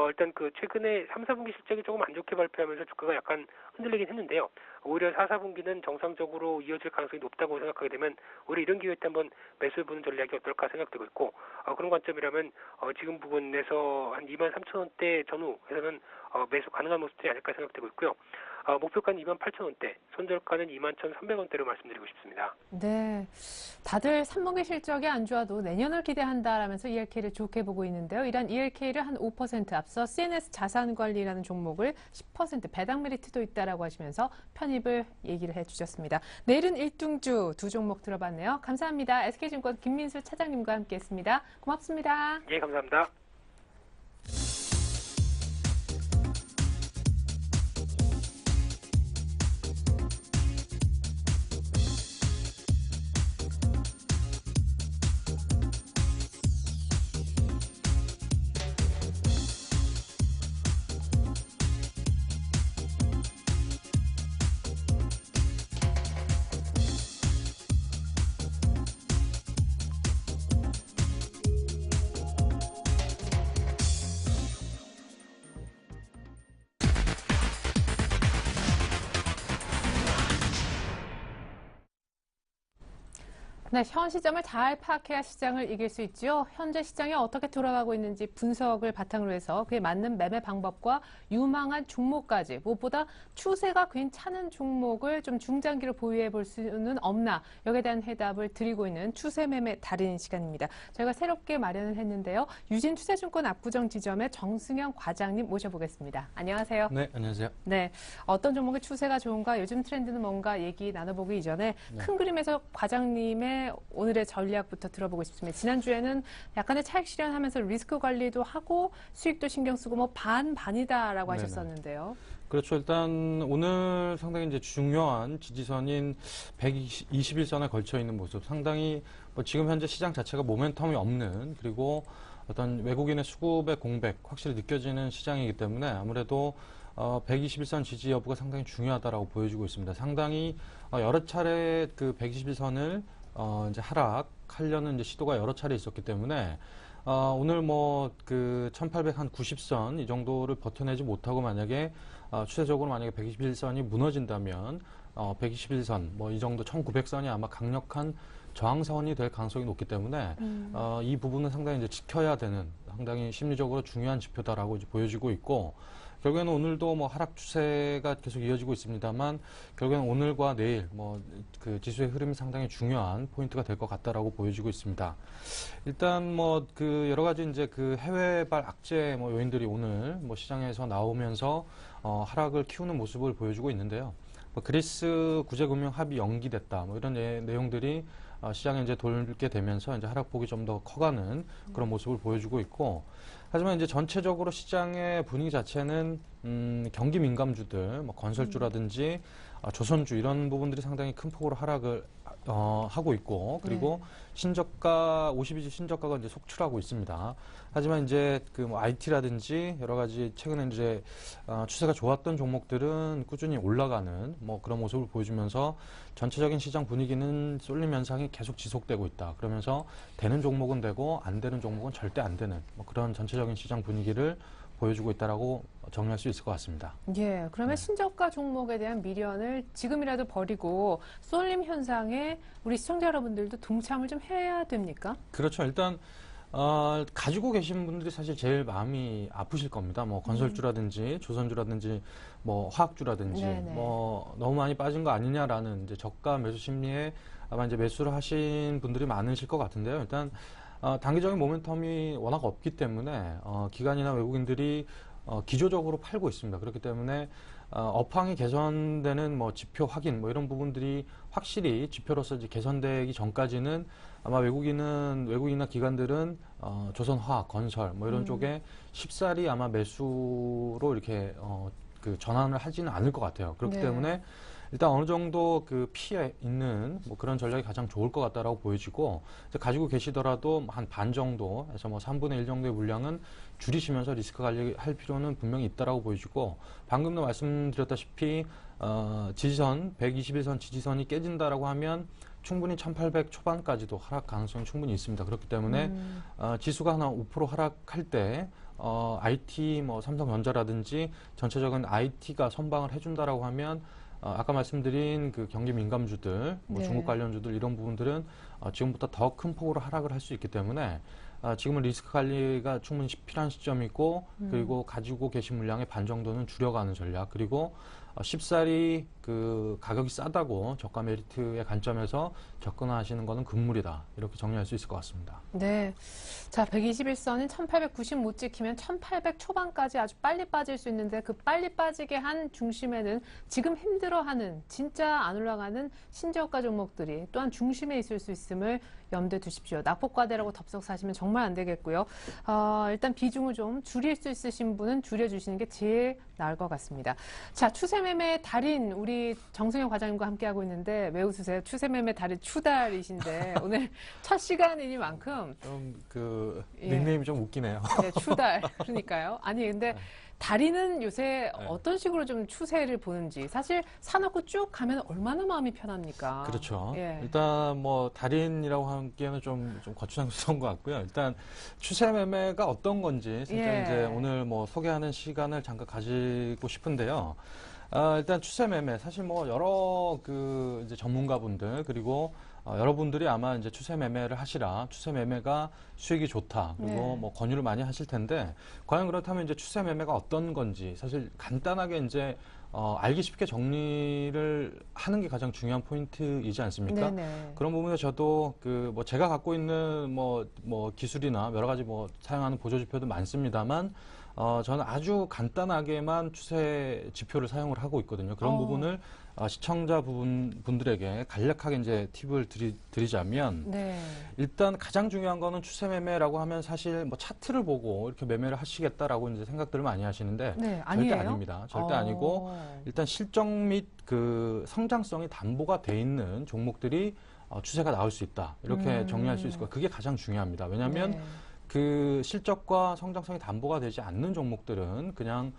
일단 그 최근에 3, 4분기 실적이 조금 안 좋게 발표하면서 주가가 약간 흔들리긴 했는데요. 오히려 4, 4분기는 정상적으로 이어질 가능성이 높다고 생각하게 되면 오히려 이런 기회 때 한번 매수해 보는 전략이 어떨까 생각되고 있고 그런 관점이라면 지금 부분에서 한 23,000원대 전후에서는 매수 가능한 모습들이 아닐까 생각되고 있고요. 목표가는 28,000원대, 손절가는 21,300원대로 말씀드리고 싶습니다. 네, 다들 3분기 실적이 안 좋아도 내년을 기대한다라면서 ELK를 좋게 보고 있는데요. 이런 ELK를 한 5% 앞서 CNS 자산관리라는 종목을 10% 배당 메리트도 있다라고 하시면서 편입을 얘기를 해주셨습니다. 내일은 1등주 두 종목 들어봤네요. 감사합니다. SK증권 김민수 차장님과 함께했습니다. 고맙습니다. 예, 감사합니다. 네, 현 시점을 잘 파악해야 시장을 이길 수 있지요. 현재 시장이 어떻게 돌아가고 있는지 분석을 바탕으로 해서 그에 맞는 매매 방법과 유망한 종목까지 무엇보다 추세가 괜찮은 종목을 좀 중장기로 보유해 볼 수는 없나 여기에 대한 해답을 드리고 있는 추세 매매 달인 시간입니다. 저희가 새롭게 마련을 했는데요. 유진 투자증권 압구정 지점의 정승현 과장님 모셔보겠습니다. 안녕하세요. 네, 안녕하세요. 네, 어떤 종목의 추세가 좋은가, 요즘 트렌드는 뭔가 얘기 나눠보기 이전에 큰 그림에서 과장님의 오늘의 전략부터 들어보고 싶습니다. 지난주에는 약간의 차익 실현하면서 리스크 관리도 하고 수익도 신경 쓰고 뭐 반반이다라고 네네. 하셨었는데요. 그렇죠. 일단 오늘 상당히 이제 중요한 지지선인 121선에 걸쳐 있는 모습, 상당히 뭐 지금 현재 시장 자체가 모멘텀이 없는, 그리고 어떤 외국인의 수급의 공백 확실히 느껴지는 시장이기 때문에 아무래도 121선 지지 여부가 상당히 중요하다라고 보여지고 있습니다. 상당히 여러 차례 그 121선을 이제 하락하려는 이제 시도가 여러 차례 있었기 때문에 오늘 뭐 그 1890선 이 정도를 버텨내지 못하고 만약에 추세적으로 만약에 121선이 무너진다면 121선 뭐 이 정도 1900선이 아마 강력한 저항선이 될 가능성이 높기 때문에 이 부분은 상당히 이제 지켜야 되는 상당히 심리적으로 중요한 지표다라고 이제 보여지고 있고, 결국에는 오늘도 뭐 하락 추세가 계속 이어지고 있습니다만 결국에는 오늘과 내일 뭐 그 지수의 흐름이 상당히 중요한 포인트가 될 것 같다라고 보여지고 있습니다. 일단 뭐 그 여러 가지 이제 그 해외발 악재 뭐 요인들이 오늘 뭐 시장에서 나오면서 하락을 키우는 모습을 보여주고 있는데요. 뭐 그리스 구제금융 합의 연기됐다 뭐 이런 내용들이 시장에 이제 돌게 되면서 이제 하락폭이 좀 더 커가는 그런 모습을 보여주고 있고, 하지만 이제 전체적으로 시장의 분위기 자체는 경기 민감주들, 뭐 건설주라든지 조선주 이런 부분들이 상당히 큰 폭으로 하락을 하고 있고, 그리고 신저가 52주 신저가가 이제 속출하고 있습니다. 하지만 이제 그 뭐 IT라든지 여러 가지 최근에 이제 추세가 좋았던 종목들은 꾸준히 올라가는 뭐 그런 모습을 보여주면서 전체적인 시장 분위기는 쏠림 현상이 계속 지속되고 있다. 그러면서 되는 종목은 되고 안 되는 종목은 절대 안 되는 뭐 그런 전체적인 시장 분위기를 보여주고 있다라고 정리할 수 있을 것 같습니다. 예, 그러면 신저가 종목에 대한 미련을 지금이라도 버리고 쏠림 현상에 우리 시청자 여러분들도 동참을 좀 해야 됩니까? 그렇죠. 일단 가지고 계신 분들이 사실 제일 마음이 아프실 겁니다. 뭐 건설주라든지 조선주라든지 뭐 화학주라든지 네네. 뭐 너무 많이 빠진 거 아니냐라는 이제 저가 매수 심리에 아마 이제 매수를 하신 분들이 많으실 것 같은데요. 일단 단기적인 모멘텀이 워낙 없기 때문에 기관이나 외국인들이 기조적으로 팔고 있습니다. 그렇기 때문에 업황이 개선되는 뭐 지표 확인 뭐 이런 부분들이 확실히 지표로서 이제 개선되기 전까지는 아마 외국인이나 기관들은 조선화학, 건설 뭐 이런 쪽에 쉽사리 아마 매수로 이렇게 그 전환을 하지는 않을 것 같아요. 그렇기 네. 때문에 일단 어느 정도 그 피해 있는 뭐 그런 전략이 가장 좋을 것 같다라고 보여지고, 이제 가지고 계시더라도 한 반 정도에서 뭐 3분의 1 정도의 물량은 줄이시면서 리스크 관리할 필요는 분명히 있다라고 보여지고, 방금도 말씀드렸다시피 지지선 121선 지지선이 깨진다라고 하면 충분히 1800 초반까지도 하락 가능성이 충분히 있습니다. 그렇기 때문에 지수가 하나 5% 하락할 때 IT 뭐 삼성전자라든지 전체적인 IT가 선방을 해준다라고 하면 아까 말씀드린 그 경기 민감주들, 뭐 네. 중국 관련주들 이런 부분들은 지금부터 더 큰 폭으로 하락을 할 수 있기 때문에 지금은 리스크 관리가 충분히 필요한 시점이고, 그리고 가지고 계신 물량의 반 정도는 줄여가는 전략, 그리고 쉽사리 그 가격이 싸다고 저가 메리트의 관점에서 접근하시는 것은 금물이다. 이렇게 정리할 수 있을 것 같습니다. 네. 자, 121선인 1890 못 지키면 1800 초반까지 아주 빨리 빠질 수 있는데 그 빨리 빠지게 한 중심에는 지금 힘들어하는 진짜 안 올라가는 신저가 종목들이 또한 중심에 있을 수 있음을 염두에 두십시오. 낙폭과대라고 덥석 사시면 정말 안 되겠고요. 일단 비중을 좀 줄일 수 있으신 분은 줄여주시는 게 제일 나을 것 같습니다. 자, 추세매매 달인 우리 정승현 과장님과 함께하고 있는데 왜 웃으세요? 추세매매 달인 추달이신데 오늘 첫 시간이니만큼 좀 그 예. 닉네임이 좀 웃기네요. 네, 추달. 그러니까요. 아니, 근데 달인은 요새 어떤 식으로 좀 추세를 보는지 사실 사놓고 쭉 가면 얼마나 마음이 편합니까? 그렇죠. 예. 일단 뭐 달인이라고 하기에는 좀 거추장스러운 것 같고요. 일단 추세 매매가 어떤 건지 살짝 예. 이제 오늘 뭐 소개하는 시간을 잠깐 가지고 싶은데요. 일단 추세 매매 사실 뭐 여러 그 이제 전문가분들 그리고 여러분들이 아마 이제 추세 매매를 하시라 추세 매매가 수익이 좋다 그리고 네. 뭐 권유를 많이 하실 텐데 과연 그렇다면 이제 추세 매매가 어떤 건지 사실 간단하게 이제 알기 쉽게 정리를 하는 게 가장 중요한 포인트이지 않습니까? 네네. 그런 부분에 저도 그 뭐 제가 갖고 있는 뭐 기술이나 여러 가지 뭐 사용하는 보조 지표도 많습니다만 저는 아주 간단하게만 추세 지표를 사용을 하고 있거든요. 그런 부분을 시청자 분들에게 간략하게 이제 팁을 드리자면 네. 일단 가장 중요한 거는 추세 매매라고 하면 사실 뭐 차트를 보고 이렇게 매매를 하시겠다라고 이제 생각들을 많이 하시는데 네, 절대 아니에요? 아닙니다. 절대 아니고 일단 실적 및 그 성장성이 담보가 돼 있는 종목들이 추세가 나올 수 있다. 이렇게 정리할 수 있을 거예요. 그게 가장 중요합니다. 왜냐하면 네. 그 실적과 성장성이 담보가 되지 않는 종목들은 그냥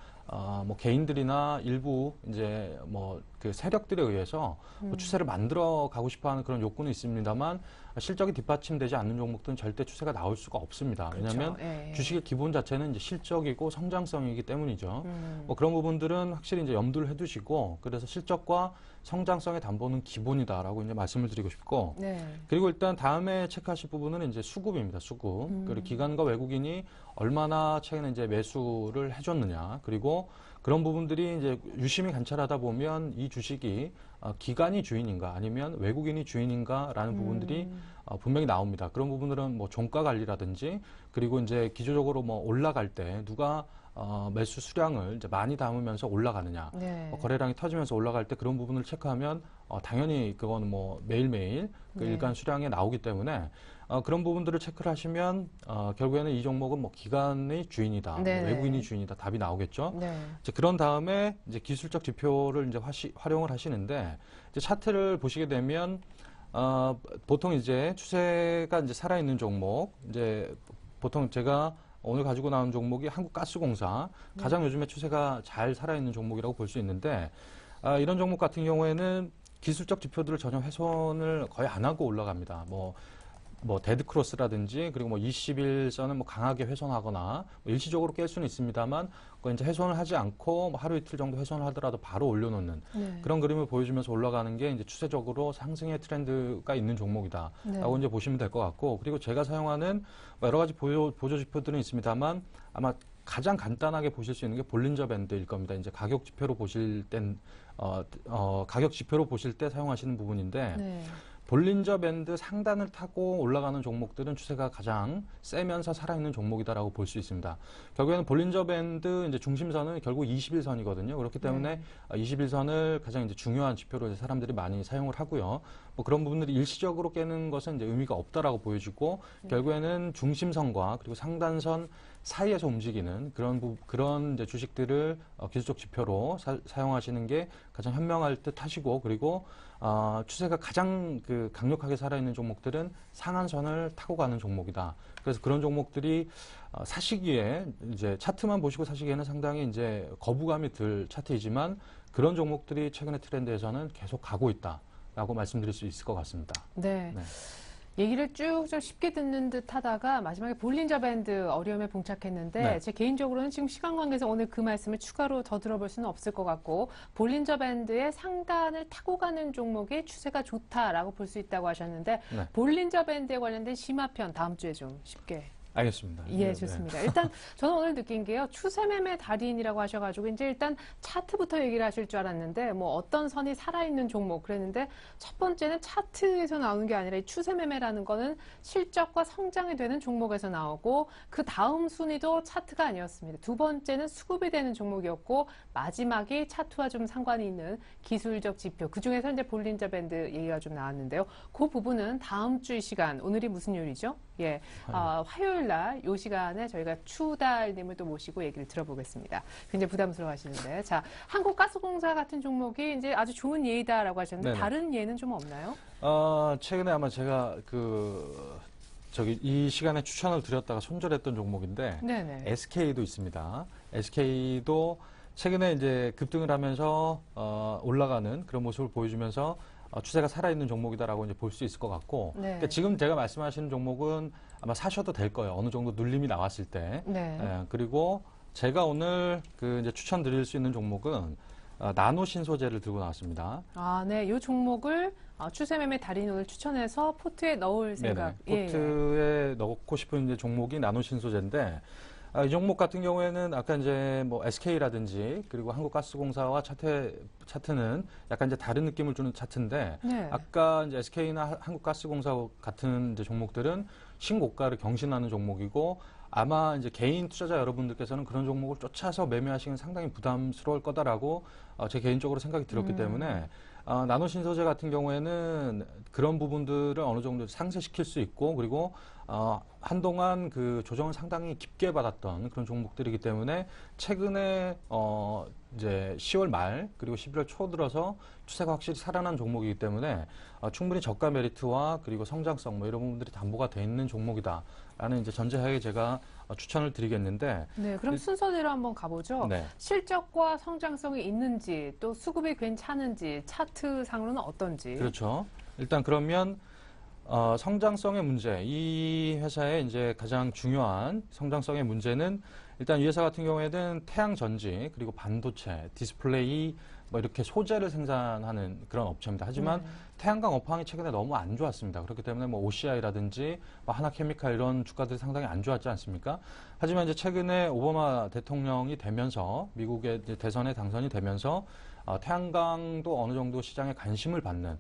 뭐 개인들이나 일부 이제 뭐 그 세력들에 의해서 뭐 추세를 만들어 가고 싶어하는 그런 욕구는 있습니다만 실적이 뒷받침되지 않는 종목들은 절대 추세가 나올 수가 없습니다. 왜냐하면 그렇죠. 예. 주식의 기본 자체는 이제 실적이고 성장성이기 때문이죠. 뭐 그런 부분들은 확실히 이제 염두를 해두시고 그래서 실적과 성장성의 담보는 기본이다라고 이제 말씀을 드리고 싶고 네. 그리고 일단 다음에 체크하실 부분은 이제 수급입니다. 수급. 그리고 기관과 외국인이 얼마나 최근에 이제 매수를 해줬느냐. 그리고 그런 부분들이 이제 유심히 관찰하다 보면 이 주식이 기관이 주인인가 아니면 외국인이 주인인가라는 부분들이 분명히 나옵니다. 그런 부분들은 뭐 종가 관리라든지 그리고 이제 기초적으로 뭐 올라갈 때 누가 매수 수량을 이제 많이 담으면서 올라가느냐, 네. 거래량이 터지면서 올라갈 때 그런 부분을 체크하면 당연히 그거는 뭐 매일매일 그 네. 일간 수량에 나오기 때문에 그런 부분들을 체크를 하시면 결국에는 이 종목은 뭐 기관의 주인이다, 뭐 네네. 외국인이 주인이다 답이 나오겠죠. 네. 이제 그런 다음에 이제 기술적 지표를 이제 활용을 하시는데 이제 차트를 보시게 되면 보통 이제 추세가 이제 살아있는 종목 이제 보통 제가 오늘 가지고 나온 종목이 한국가스공사 가장 요즘에 추세가 잘 살아있는 종목이라고 볼 수 있는데 이런 종목 같은 경우에는 기술적 지표들을 전혀 훼손을 거의 안 하고 올라갑니다. 뭐 데드크로스라든지 그리고 뭐 21선을 뭐 강하게 훼손하거나 뭐 일시적으로 깰 수는 있습니다만 그거 이제 훼손을 하지 않고 뭐 하루 이틀 정도 훼손을 하더라도 바로 올려놓는 네. 그런 그림을 보여주면서 올라가는 게 이제 추세적으로 상승의 트렌드가 있는 종목이다라고 네. 이제 보시면 될 것 같고 그리고 제가 사용하는 뭐 여러 가지 보조 지표들은 있습니다만 아마 가장 간단하게 보실 수 있는 게 볼린저 밴드일 겁니다. 이제 가격 지표로 보실 땐 가격 지표로 보실 때 사용하시는 부분인데. 네. 볼린저 밴드 상단을 타고 올라가는 종목들은 추세가 가장 세면서 살아있는 종목이다라고 볼 수 있습니다. 결국에는 볼린저 밴드 이제 중심선은 결국 21선이거든요. 그렇기 때문에 21선을 가장 이제 중요한 지표로 이제 사람들이 많이 사용을 하고요. 뭐 그런 부분들이 일시적으로 깨는 것은 이제 의미가 없다라고 보여지고 결국에는 중심선과 그리고 상단선 사이에서 움직이는 그런 이제 주식들을 기술적 지표로 사용하시는 게 가장 현명할 듯 하시고 그리고 추세가 가장 그 강력하게 살아있는 종목들은 상한선을 타고 가는 종목이다. 그래서 그런 종목들이 사시기에 이제 차트만 보시고 사시기에는 상당히 이제 거부감이 들 차트이지만 그런 종목들이 최근의 트렌드에서는 계속 가고 있다라고 말씀드릴 수 있을 것 같습니다. 네. 네. 얘기를 쭉 좀 쉽게 듣는 듯 하다가 마지막에 볼린저 밴드 어려움에 봉착했는데 네. 제 개인적으로는 지금 시간 관계에서 오늘 그 말씀을 추가로 더 들어볼 수는 없을 것 같고 볼린저 밴드의 상단을 타고 가는 종목이 추세가 좋다라고 볼 수 있다고 하셨는데 네. 볼린저 밴드에 관련된 심화편 다음 주에 좀 쉽게 알겠습니다. 예, 좋습니다. 일단 저는 오늘 느낀 게요. 추세매매 달인이라고 하셔가지고 이제 일단 차트부터 얘기를 하실 줄 알았는데 뭐 어떤 선이 살아있는 종목 그랬는데 첫 번째는 차트에서 나오는 게 아니라 이 추세매매라는 거는 실적과 성장이 되는 종목에서 나오고 그 다음 순위도 차트가 아니었습니다. 두 번째는 수급이 되는 종목이었고 마지막이 차트와 좀 상관이 있는 기술적 지표 그중에서 이제 볼린저 밴드 얘기가 좀 나왔는데요. 그 부분은 다음 주 이 시간 오늘이 무슨 요일이죠? 예, 화요일 날 이 시간에 저희가 추달님을 또 모시고 얘기를 들어보겠습니다. 굉장히 부담스러워하시는데, 자 한국가스공사 같은 종목이 이제 아주 좋은 예이다라고 하셨는데 네네. 다른 예는 좀 없나요? 최근에 아마 제가 이 시간에 추천을 드렸다가 손절했던 종목인데 네네. SK도 있습니다. SK도 최근에 이제 급등을 하면서 올라가는 그런 모습을 보여주면서 추세가 살아있는 종목이다라고 이제 볼 수 있을 것 같고 네. 그러니까 지금 제가 말씀하시는 종목은 아마 사셔도 될 거예요. 어느 정도 눌림이 나왔을 때. 네. 그리고 제가 오늘 이제 추천드릴 수 있는 종목은 나노 신소재를 들고 나왔습니다. 아, 네. 이 종목을 추세 매매 달인이 오늘 추천해서 포트에 넣을 생각. 네네. 포트에 넣고 싶은 이제 종목이 나노 신소재인데 이 종목 같은 경우에는 아까 이제 뭐 SK라든지 그리고 한국가스공사와 차트는 약간 이제 다른 느낌을 주는 차트인데 네. 아까 이제 SK나 한국가스공사 같은 이제 종목들은 신고가를 경신하는 종목이고 아마 이제 개인 투자자 여러분들께서는 그런 종목을 쫓아서 매매하시는 상당히 부담스러울 거다라고 제 개인적으로 생각이 들었기 때문에 나노 신소재 같은 경우에는 그런 부분들을 어느 정도 상쇄시킬 수 있고 그리고 한동안 그 조정을 상당히 깊게 받았던 그런 종목들이기 때문에 최근에 이제 10월 말 그리고 11월 초 들어서 추세가 확실히 살아난 종목이기 때문에 충분히 저가 메리트와 그리고 성장성 뭐 이런 부분들이 담보가 돼 있는 종목이다라는 이제 전제하에 제가 추천을 드리겠는데. 네, 그럼 순서대로 한번 가보죠. 네. 실적과 성장성이 있는지 또 수급이 괜찮은지 차트상으로는 어떤지. 그렇죠. 일단 그러면 성장성의 문제, 이 회사의 이제 가장 중요한 성장성의 문제는 일단 이 회사 같은 경우에는 태양 전지 그리고 반도체, 디스플레이 뭐 이렇게 소재를 생산하는 그런 업체입니다. 하지만 태양광 업황이 최근에 너무 안 좋았습니다. 그렇기 때문에 뭐 OCI라든지 뭐 하나케미칼 이런 주가들이 상당히 안 좋았지 않습니까? 하지만 이제 최근에 오바마 대통령이 되면서 미국의 이제 대선에 당선이 되면서 태양광도 어느 정도 시장에 관심을 받는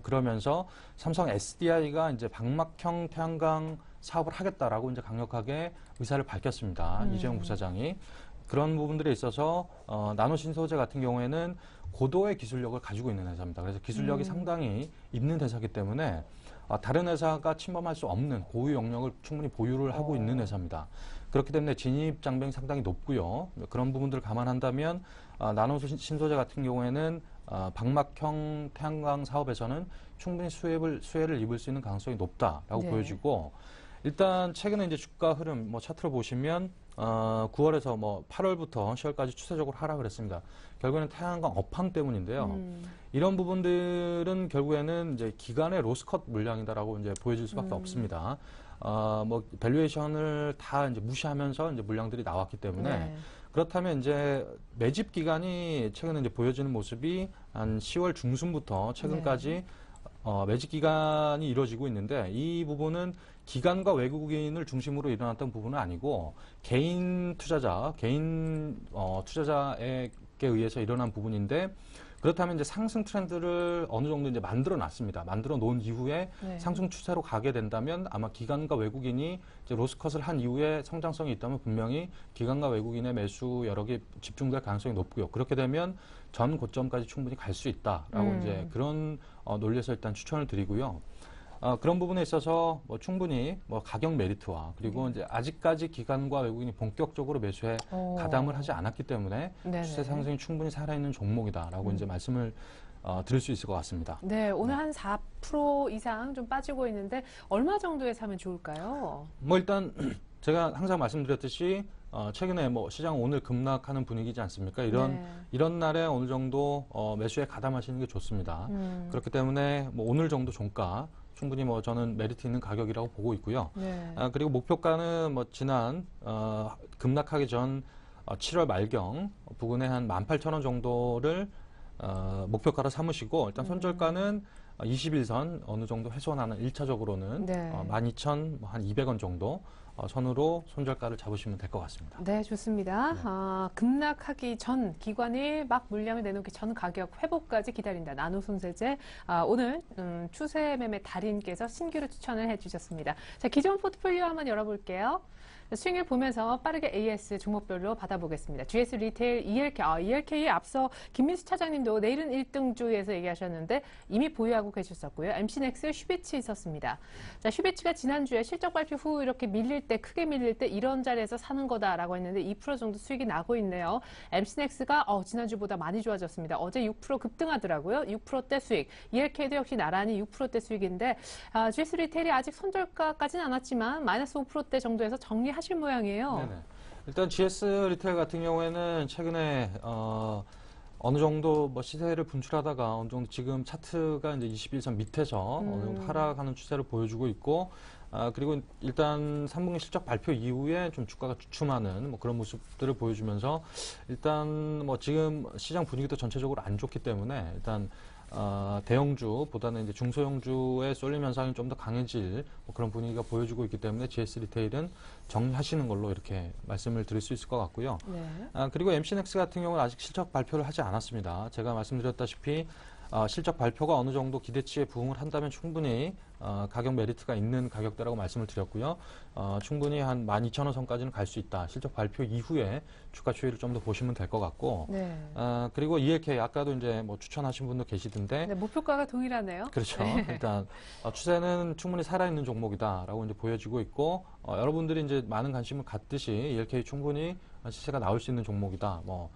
그러면서 삼성 SDI가 이제 방막형 태양광 사업을 하겠다라고 이제 강력하게 의사를 밝혔습니다. 이재용 부사장이. 그런 부분들에 있어서 나노 신소재 같은 경우에는 고도의 기술력을 가지고 있는 회사입니다. 그래서 기술력이 상당히 있는 회사이기 때문에 다른 회사가 침범할 수 없는 고유 영역을 충분히 보유를 하고 있는 회사입니다. 그렇기 때문에 진입 장벽이 상당히 높고요. 그런 부분들을 감안한다면 나노 신소재 같은 경우에는 방막형 태양광 사업에서는 충분히 수혜를 입을 수 있는 가능성이 높다라고 네. 보여지고 일단 최근에 이제 주가 흐름 뭐 차트로 보시면 9월에서 뭐 8월부터 10월까지 추세적으로 하락을 했습니다. 결국에는 태양광 업황 때문인데요. 이런 부분들은 결국에는 이제 기간의 로스컷 물량이다라고 이제 보여질 수밖에 없습니다. 뭐 밸류에이션을 다 이제 무시하면서 이제 물량들이 나왔기 때문에 네. 그렇다면 이제 매집 기간이 최근에 이제 보여지는 모습이 한 10월 중순부터 최근까지 매집 기간이 이루어지고 있는데 이 부분은 기관과 외국인을 중심으로 일어났던 부분은 아니고 개인 투자자에게 의해서 일어난 부분인데 그렇다면 이제 상승 트렌드를 어느 정도 이제 만들어 놨습니다. 만들어 놓은 이후에 상승 추세로 가게 된다면 아마 기관과 외국인이 이제 로스컷을 한 이후에 성장성이 있다면 분명히 기관과 외국인의 매수 여러 개 집중될 가능성이 높고요. 그렇게 되면 전 고점까지 충분히 갈 수 있다라고 이제 그런 논리에서 일단 추천을 드리고요. 그런 부분에 있어서 뭐 충분히 뭐 가격 메리트와 그리고 이제 아직까지 기관과 외국인이 본격적으로 매수에 가담을 하지 않았기 때문에 추세 상승이 충분히 살아있는 종목이다라고 이제 말씀을 드릴 수 있을 것 같습니다. 네, 오늘 한 4% 이상 좀 빠지고 있는데 얼마 정도에 사면 좋을까요? 뭐 일단 제가 항상 말씀드렸듯이 최근에 뭐 시장 오늘 급락하는 분위기지 않습니까? 이런 날에 어느 정도 매수에 가담하시는 게 좋습니다. 그렇기 때문에 뭐 오늘 정도 종가 충분히 뭐 저는 메리트 있는 가격이라고 보고 있고요. 그리고 목표가는 뭐 지난 급락하기 전 7월 말경 부근에 한 18,000원 정도를 목표가로 삼으시고 일단 손절가는 21선 어느 정도 훼손하는 1차적으로는 12,200원 정도 선으로 손절가를 잡으시면 될 것 같습니다. 네, 좋습니다. 급락하기 전 기관이 막 물량을 내놓기 전 가격 회복까지 기다린다. 나노 손세제 오늘 추세 매매 달인께서 신규로 추천을 해주셨습니다. 자, 기존 포트폴리오 한번 열어볼게요. 수익률 보면서 빠르게 AS 종목별로 받아보겠습니다. GS 리테일 ELK에 앞서 김민수 차장님도 내일은 1등주에서 얘기하셨는데 이미 보유하고 계셨었고요. MC넥스, 슈비치 있었습니다. 자, 슈비치가 지난주에 실적 발표 후 이렇게 크게 밀릴 때 이런 자리에서 사는 거다라고 했는데 2% 정도 수익이 나고 있네요. MC넥스가 지난주보다 많이 좋아졌습니다. 어제 6% 급등하더라고요. 6%대 수익. ELK도 역시 나란히 6%대 수익인데 GS 리테일이 아직 손절가까지는 않았지만 마이너스 5%대 정도에서 정리하실 모양이에요. 네네. 일단 GS 리테일 같은 경우에는 최근에 어느 정도 뭐 시세를 분출하다가 어느 정도 지금 차트가 이제 21선 밑에서 어느 정도 하락하는 추세를 보여주고 있고 그리고 일단 3분기 실적 발표 이후에 좀 주가가 주춤하는 뭐 그런 모습들을 보여주면서 일단 뭐 지금 시장 분위기도 전체적으로 안 좋기 때문에 일단 대형주보다는 이제 중소형주의 쏠림 현상이 좀 더 강해질 뭐 그런 분위기가 보여주고 있기 때문에 GS 리테일은 정리하시는 걸로 이렇게 말씀을 드릴 수 있을 것 같고요. 네. 그리고 MC넥스 같은 경우는 아직 실적 발표를 하지 않았습니다. 제가 말씀드렸다시피 실적 발표가 어느 정도 기대치에 부응을 한다면 충분히 가격 메리트가 있는 가격대라고 말씀을 드렸고요. 충분히 한 12,000원 선까지는 갈 수 있다. 실적 발표 이후에 주가 추이를 좀 더 보시면 될 것 같고, 네. 그리고 ELK 아까도 이제 뭐 추천하신 분도 계시던데, 네, 목표가가 동일하네요. 그렇죠. 네. 일단 추세는 충분히 살아있는 종목이다라고 이제 보여지고 있고, 여러분들이 이제 많은 관심을 갖듯이 ELK 충분히 시세가 나올 수 있는 종목이다. 뭐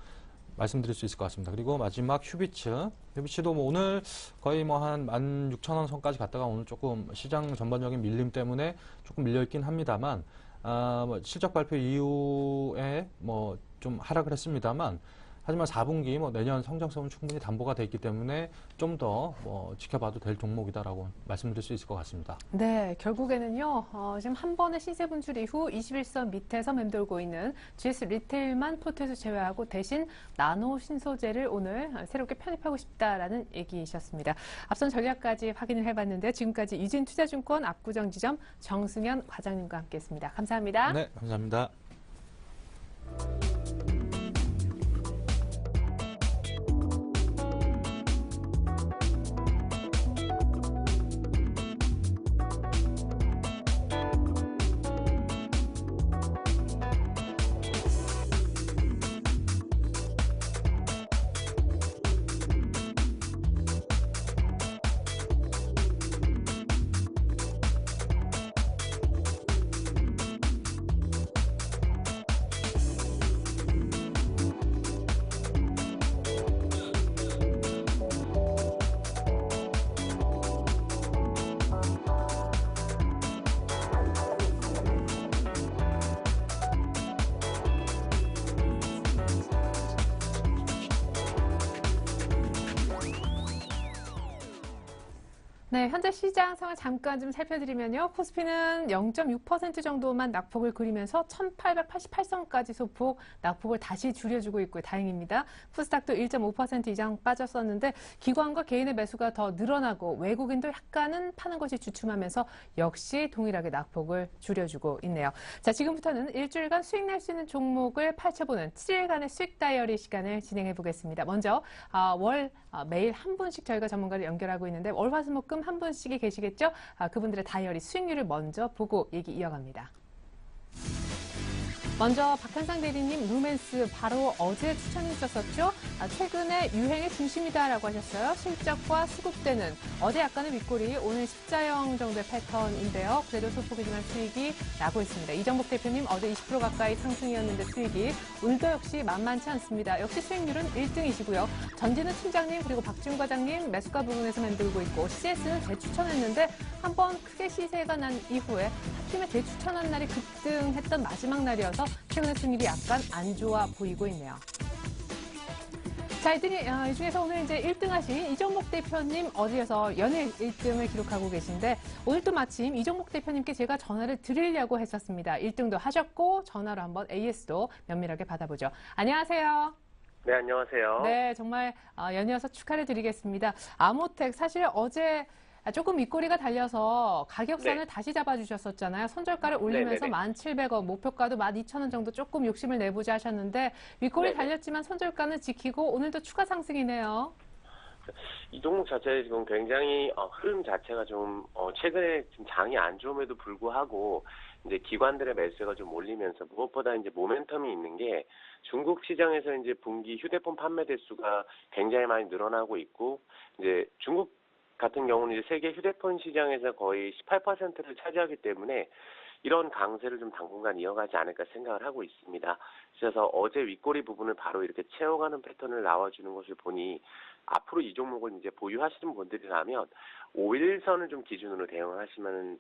말씀드릴 수 있을 것 같습니다. 그리고 마지막 휴비츠도 뭐 오늘 거의 뭐 한 16,000원 선까지 갔다가 오늘 조금 시장 전반적인 밀림 때문에 조금 밀려있긴 합니다만, 뭐 실적 발표 이후에 뭐 좀 하락을 했습니다만, 하지만 4분기 뭐 내년 성장성은 충분히 담보가 돼 있기 때문에 좀 더 뭐 지켜봐도 될 종목이다라고 말씀드릴 수 있을 것 같습니다. 네, 결국에는요, 지금 한 번의 시세 분출 이후 21선 밑에서 맴돌고 있는 GS 리테일만 포트에서 제외하고 대신 나노 신소재를 오늘 새롭게 편입하고 싶다라는 얘기이셨습니다. 앞선 전략까지 확인을 해봤는데 지금까지 유진투자증권 압구정지점 정승현 과장님과 함께했습니다. 감사합니다. 네, 감사합니다. 네, 현재 시장 상황 잠깐 좀 살펴드리면요. 코스피는 0.6% 정도만 낙폭을 그리면서 1888선까지 소폭 낙폭을 다시 줄여주고 있고요. 다행입니다. 코스닥도 1.5% 이상 빠졌었는데 기관과 개인의 매수가 더 늘어나고 외국인도 약간은 파는 것이 주춤하면서 역시 동일하게 낙폭을 줄여주고 있네요. 자, 지금부터는 일주일간 수익 낼 수 있는 종목을 펼쳐보는 7일간의 수익 다이어리 시간을 진행해 보겠습니다. 먼저 매일 한 분씩 저희가 전문가를 연결하고 있는데 월화수목금 한 분씩이 계시겠죠? 그분들의 다이어리 수익률을 먼저 보고 얘기 이어갑니다. 먼저 박현상 대리님 루멘스 바로 어제 추천해 주셨었죠? 최근에 유행의 중심이다라고 하셨어요. 실적과 수급되는 어제 약간의 윗골이 오늘 십자형 정도의 패턴인데요. 그래도 소폭이지만 수익이 나고 있습니다. 이정복 대표님 어제 20% 가까이 상승이었는데 수익이 오늘도 역시 만만치 않습니다. 역시 수익률은 1등이시고요. 전진우 팀장님 그리고 박지훈 과장님 매수가 부분에서 만들고 있고 CS는 재추천했는데 한번 크게 시세가 난 이후에 한 팀에 재추천한 날이 급등했던 마지막 날이어서 최근에 수익률이 약간 안 좋아 보이고 있네요. 자, 이 중에서 오늘 이제 1등 하신 이정복 대표님 어디에서 연일 1등을 기록하고 계신데 오늘 또 마침 이정복 대표님께 제가 전화를 드리려고 했었습니다. 1등도 하셨고 전화로 한번 AS도 면밀하게 받아보죠. 안녕하세요. 네, 안녕하세요. 네, 정말 연이어서 축하를 드리겠습니다. 아모텍 사실 어제 조금 윗꼬리가 달려서 가격선을 네. 다시 잡아주셨었잖아요. 손절가를 올리면서 네네네. 1,700원, 목표가도 12,000원 정도 조금 욕심을 내보자 하셨는데 윗꼬리 네네. 달렸지만 손절가는 지키고 오늘도 추가 상승이네요. 이 종목 자체 지금 굉장히 흐름 자체가 좀 최근에 좀 장이 안 좋음에도 불구하고 이제 기관들의 매수가 좀 몰리면서 무엇보다 이제 모멘텀이 있는 게 중국 시장에서 이제 분기 휴대폰 판매 대수가 굉장히 많이 늘어나고 있고 이제 중국 같은 경우는 이제 세계 휴대폰 시장에서 거의 18%를 차지하기 때문에 이런 강세를 좀 당분간 이어가지 않을까 생각을 하고 있습니다. 그래서 어제 윗꼬리 부분을 바로 이렇게 채워가는 패턴을 나와주는 것을 보니 앞으로 이 종목을 이제 보유하시는 분들이라면 5일선을 좀 기준으로 대응을 하시면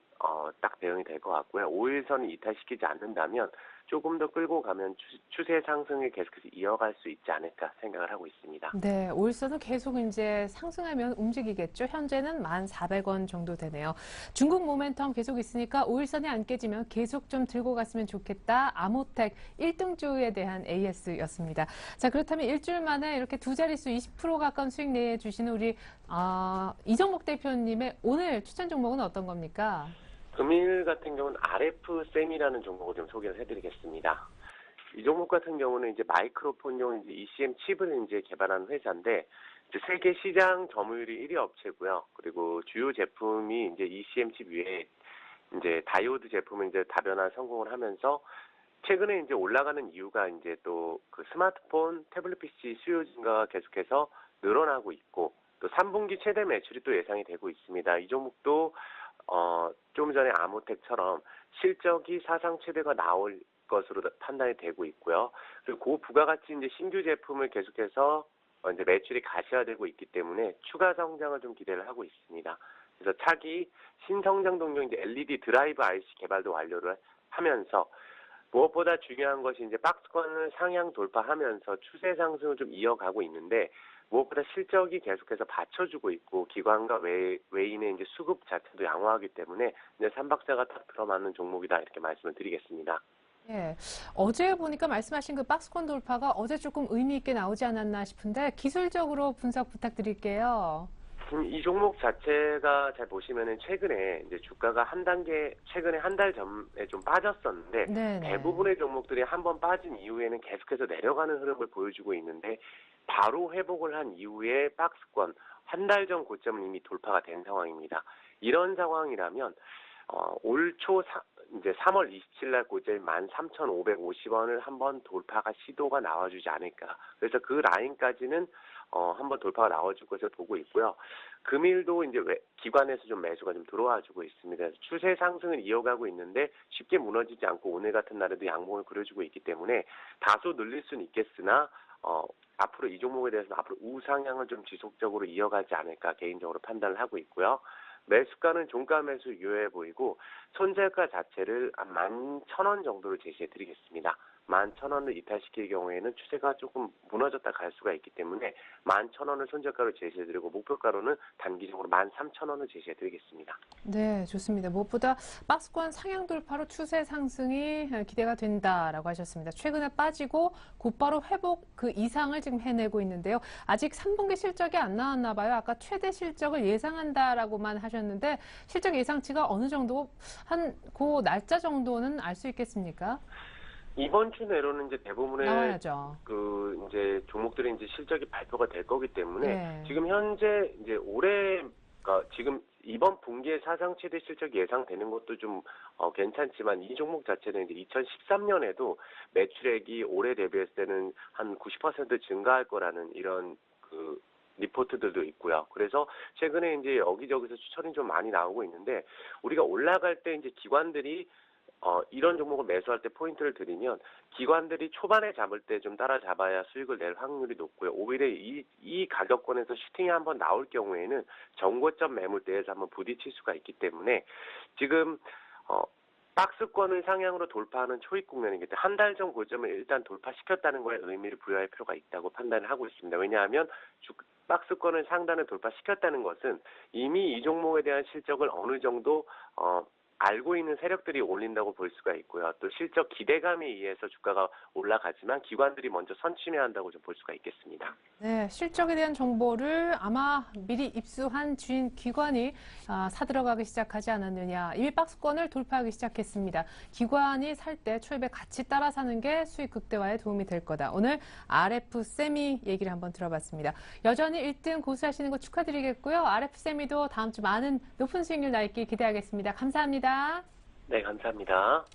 딱 대응이 될 것 같고요. 5일선을 이탈시키지 않는다면 조금 더 끌고 가면 추세 상승을 계속해서 이어갈 수 있지 않을까 생각을 하고 있습니다. 네, 오일선은 계속 이제 상승하면 움직이겠죠. 현재는 1,400원 정도 되네요. 중국 모멘텀 계속 있으니까 오일선이 안 깨지면 계속 좀 들고 갔으면 좋겠다. 아모텍 1등주에 대한 AS였습니다. 자, 그렇다면 일주일 만에 이렇게 두 자릿수 20% 가까운 수익 내주시는 우리 이정목 대표님의 오늘 추천 종목은 어떤 겁니까? 금일 같은 경우는 RF셈이라는 종목을 좀 소개를 해드리겠습니다. 이 종목 같은 경우는 이제 마이크로폰용 이제 ECM 칩을 이제 개발한 회사인데, 이제 세계 시장 점유율이 1위 업체고요. 그리고 주요 제품이 이제 ECM 칩 위에 이제 다이오드 제품을 이제 다변화 성공을 하면서 최근에 이제 올라가는 이유가 이제 또 그 스마트폰, 태블릿 PC 수요 증가가 계속해서 늘어나고 있고, 또 3분기 최대 매출이 또 예상이 되고 있습니다. 이 종목도 좀 전에 아모텍처럼 실적이 사상 최대가 나올 것으로 판단이 되고 있고요. 그리고 그 부가가치 이제 신규 제품을 계속해서 이제 매출이 가시화되고 있기 때문에 추가 성장을 좀 기대를 하고 있습니다. 그래서 차기 신성장 동력 이제 LED 드라이브 IC 개발도 완료를 하면서 무엇보다 중요한 것이 이제 박스권을 상향 돌파하면서 추세 상승을 좀 이어가고 있는데, 무엇보다 실적이 계속해서 받쳐주고 있고 기관과 외인의 이제 수급 자체도 양호하기 때문에 이제 삼박자가 딱 들어맞는 종목이다, 이렇게 말씀을 드리겠습니다. 예, 어제 보니까 말씀하신 그 박스권 돌파가 어제 조금 의미 있게 나오지 않았나 싶은데 기술적으로 분석 부탁드릴게요. 이 종목 자체가 잘 보시면은 최근에 이제 주가가 최근에 한 달 전에 좀 빠졌었는데, 네네. 대부분의 종목들이 한번 빠진 이후에는 계속해서 내려가는 흐름을 보여주고 있는데, 바로 회복을 한 이후에 박스권 한 달 전 고점은 이미 돌파가 된 상황입니다. 이런 상황이라면 올 초 이제 3월 27일 날 고점 13,550원을 한번 돌파가 시도가 나와주지 않을까. 그래서 그 라인까지는 한번 돌파가 나와줄 것을 보고 있고요. 금일도 이제 기관에서 좀 매수가 좀 들어와주고 있습니다. 추세 상승을 이어가고 있는데 쉽게 무너지지 않고 오늘 같은 날에도 양봉을 그려주고 있기 때문에 다소 늘릴 수는 있겠으나 앞으로 이 종목에 대해서는 앞으로 우상향을 좀 지속적으로 이어가지 않을까 개인적으로 판단을 하고 있고요. 매수가는 종가 매수 유효해 보이고 손절가 자체를 한 11,000원 정도로 제시해 드리겠습니다. 11,000원을 이탈시킬 경우에는 추세가 조금 무너졌다 갈 수가 있기 때문에 11,000원을 손절가로 제시해 드리고 목표가로는 단기적으로 13,000원을 제시해 드리겠습니다. 네, 좋습니다. 무엇보다 박스권 상향 돌파로 추세 상승이 기대가 된다라고 하셨습니다. 최근에 빠지고 곧바로 회복 그 이상을 지금 해내고 있는데요. 아직 3분기 실적이 안 나왔나 봐요. 아까 최대 실적을 예상한다라고만 하셨는데 실적 예상치가 어느 정도 한 그 날짜 정도는 알 수 있겠습니까? 이번 주 내로는 이제 대부분의 나와야죠. 그 이제 종목들이 이제 실적이 발표가 될 거기 때문에 네. 지금 현재 이제 지금 이번 분기에 사상 최대 실적이 예상되는 것도 좀 괜찮지만 이 종목 자체는 이제 2013년에도 매출액이 올해 대비했을 때는 한 90% 증가할 거라는 이런 그 리포트들도 있고요. 그래서 최근에 이제 여기저기서 추천이 좀 많이 나오고 있는데, 우리가 올라갈 때 이제 기관들이 이런 종목을 매수할 때 포인트를 드리면 기관들이 초반에 잡을 때 좀 따라잡아야 수익을 낼 확률이 높고요. 오히려 이 가격권에서 슈팅이 한번 나올 경우에는 정고점 매물대에서 한번 부딪힐 수가 있기 때문에 지금 박스권을 상향으로 돌파하는 초입 국면이기 때문에 한 달 전 고점을 일단 돌파시켰다는 거에 의미를 부여할 필요가 있다고 판단을 하고 있습니다. 왜냐하면 박스권을 상단을 돌파시켰다는 것은 이미 이 종목에 대한 실적을 어느 정도 알고 있는 세력들이 올린다고 볼 수가 있고요. 또 실적 기대감에 의해서 주가가 올라가지만 기관들이 먼저 선취매한다고 좀 볼 수가 있겠습니다. 네, 실적에 대한 정보를 아마 미리 입수한 주인 기관이 사들어가기 시작하지 않았느냐. 이미 박스권을 돌파하기 시작했습니다. 기관이 살 때 초입에 같이 따라 사는 게 수익 극대화에 도움이 될 거다. 오늘 RF세미 얘기를 한번 들어봤습니다. 여전히 1등 고수하시는 거 축하드리겠고요. RF세미도 다음 주 많은 높은 수익률 나있길 기대하겠습니다. 감사합니다. 네, 감사합니다.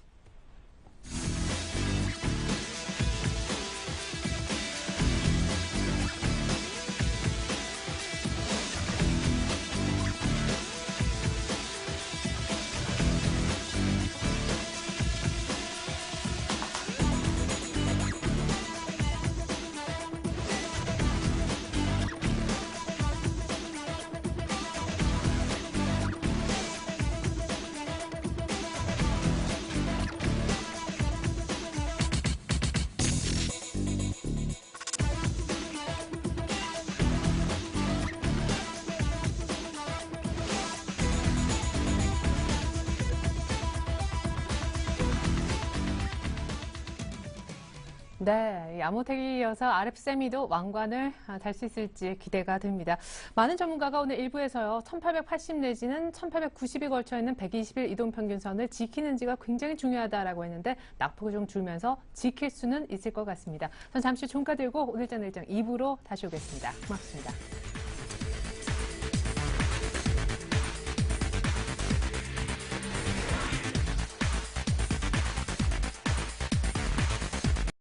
네, 야모텍에 이어서 RF세미도 왕관을 달 수 있을지 기대가 됩니다. 많은 전문가가 오늘 일부에서요, 1880 내지는 1890이 걸쳐 있는 120일 이동평균선을 지키는지가 굉장히 중요하다라고 했는데 낙폭이 좀 줄면서 지킬 수는 있을 것 같습니다. 전 잠시 종가 들고 오늘장 내일장 2부로 다시 오겠습니다. 고맙습니다.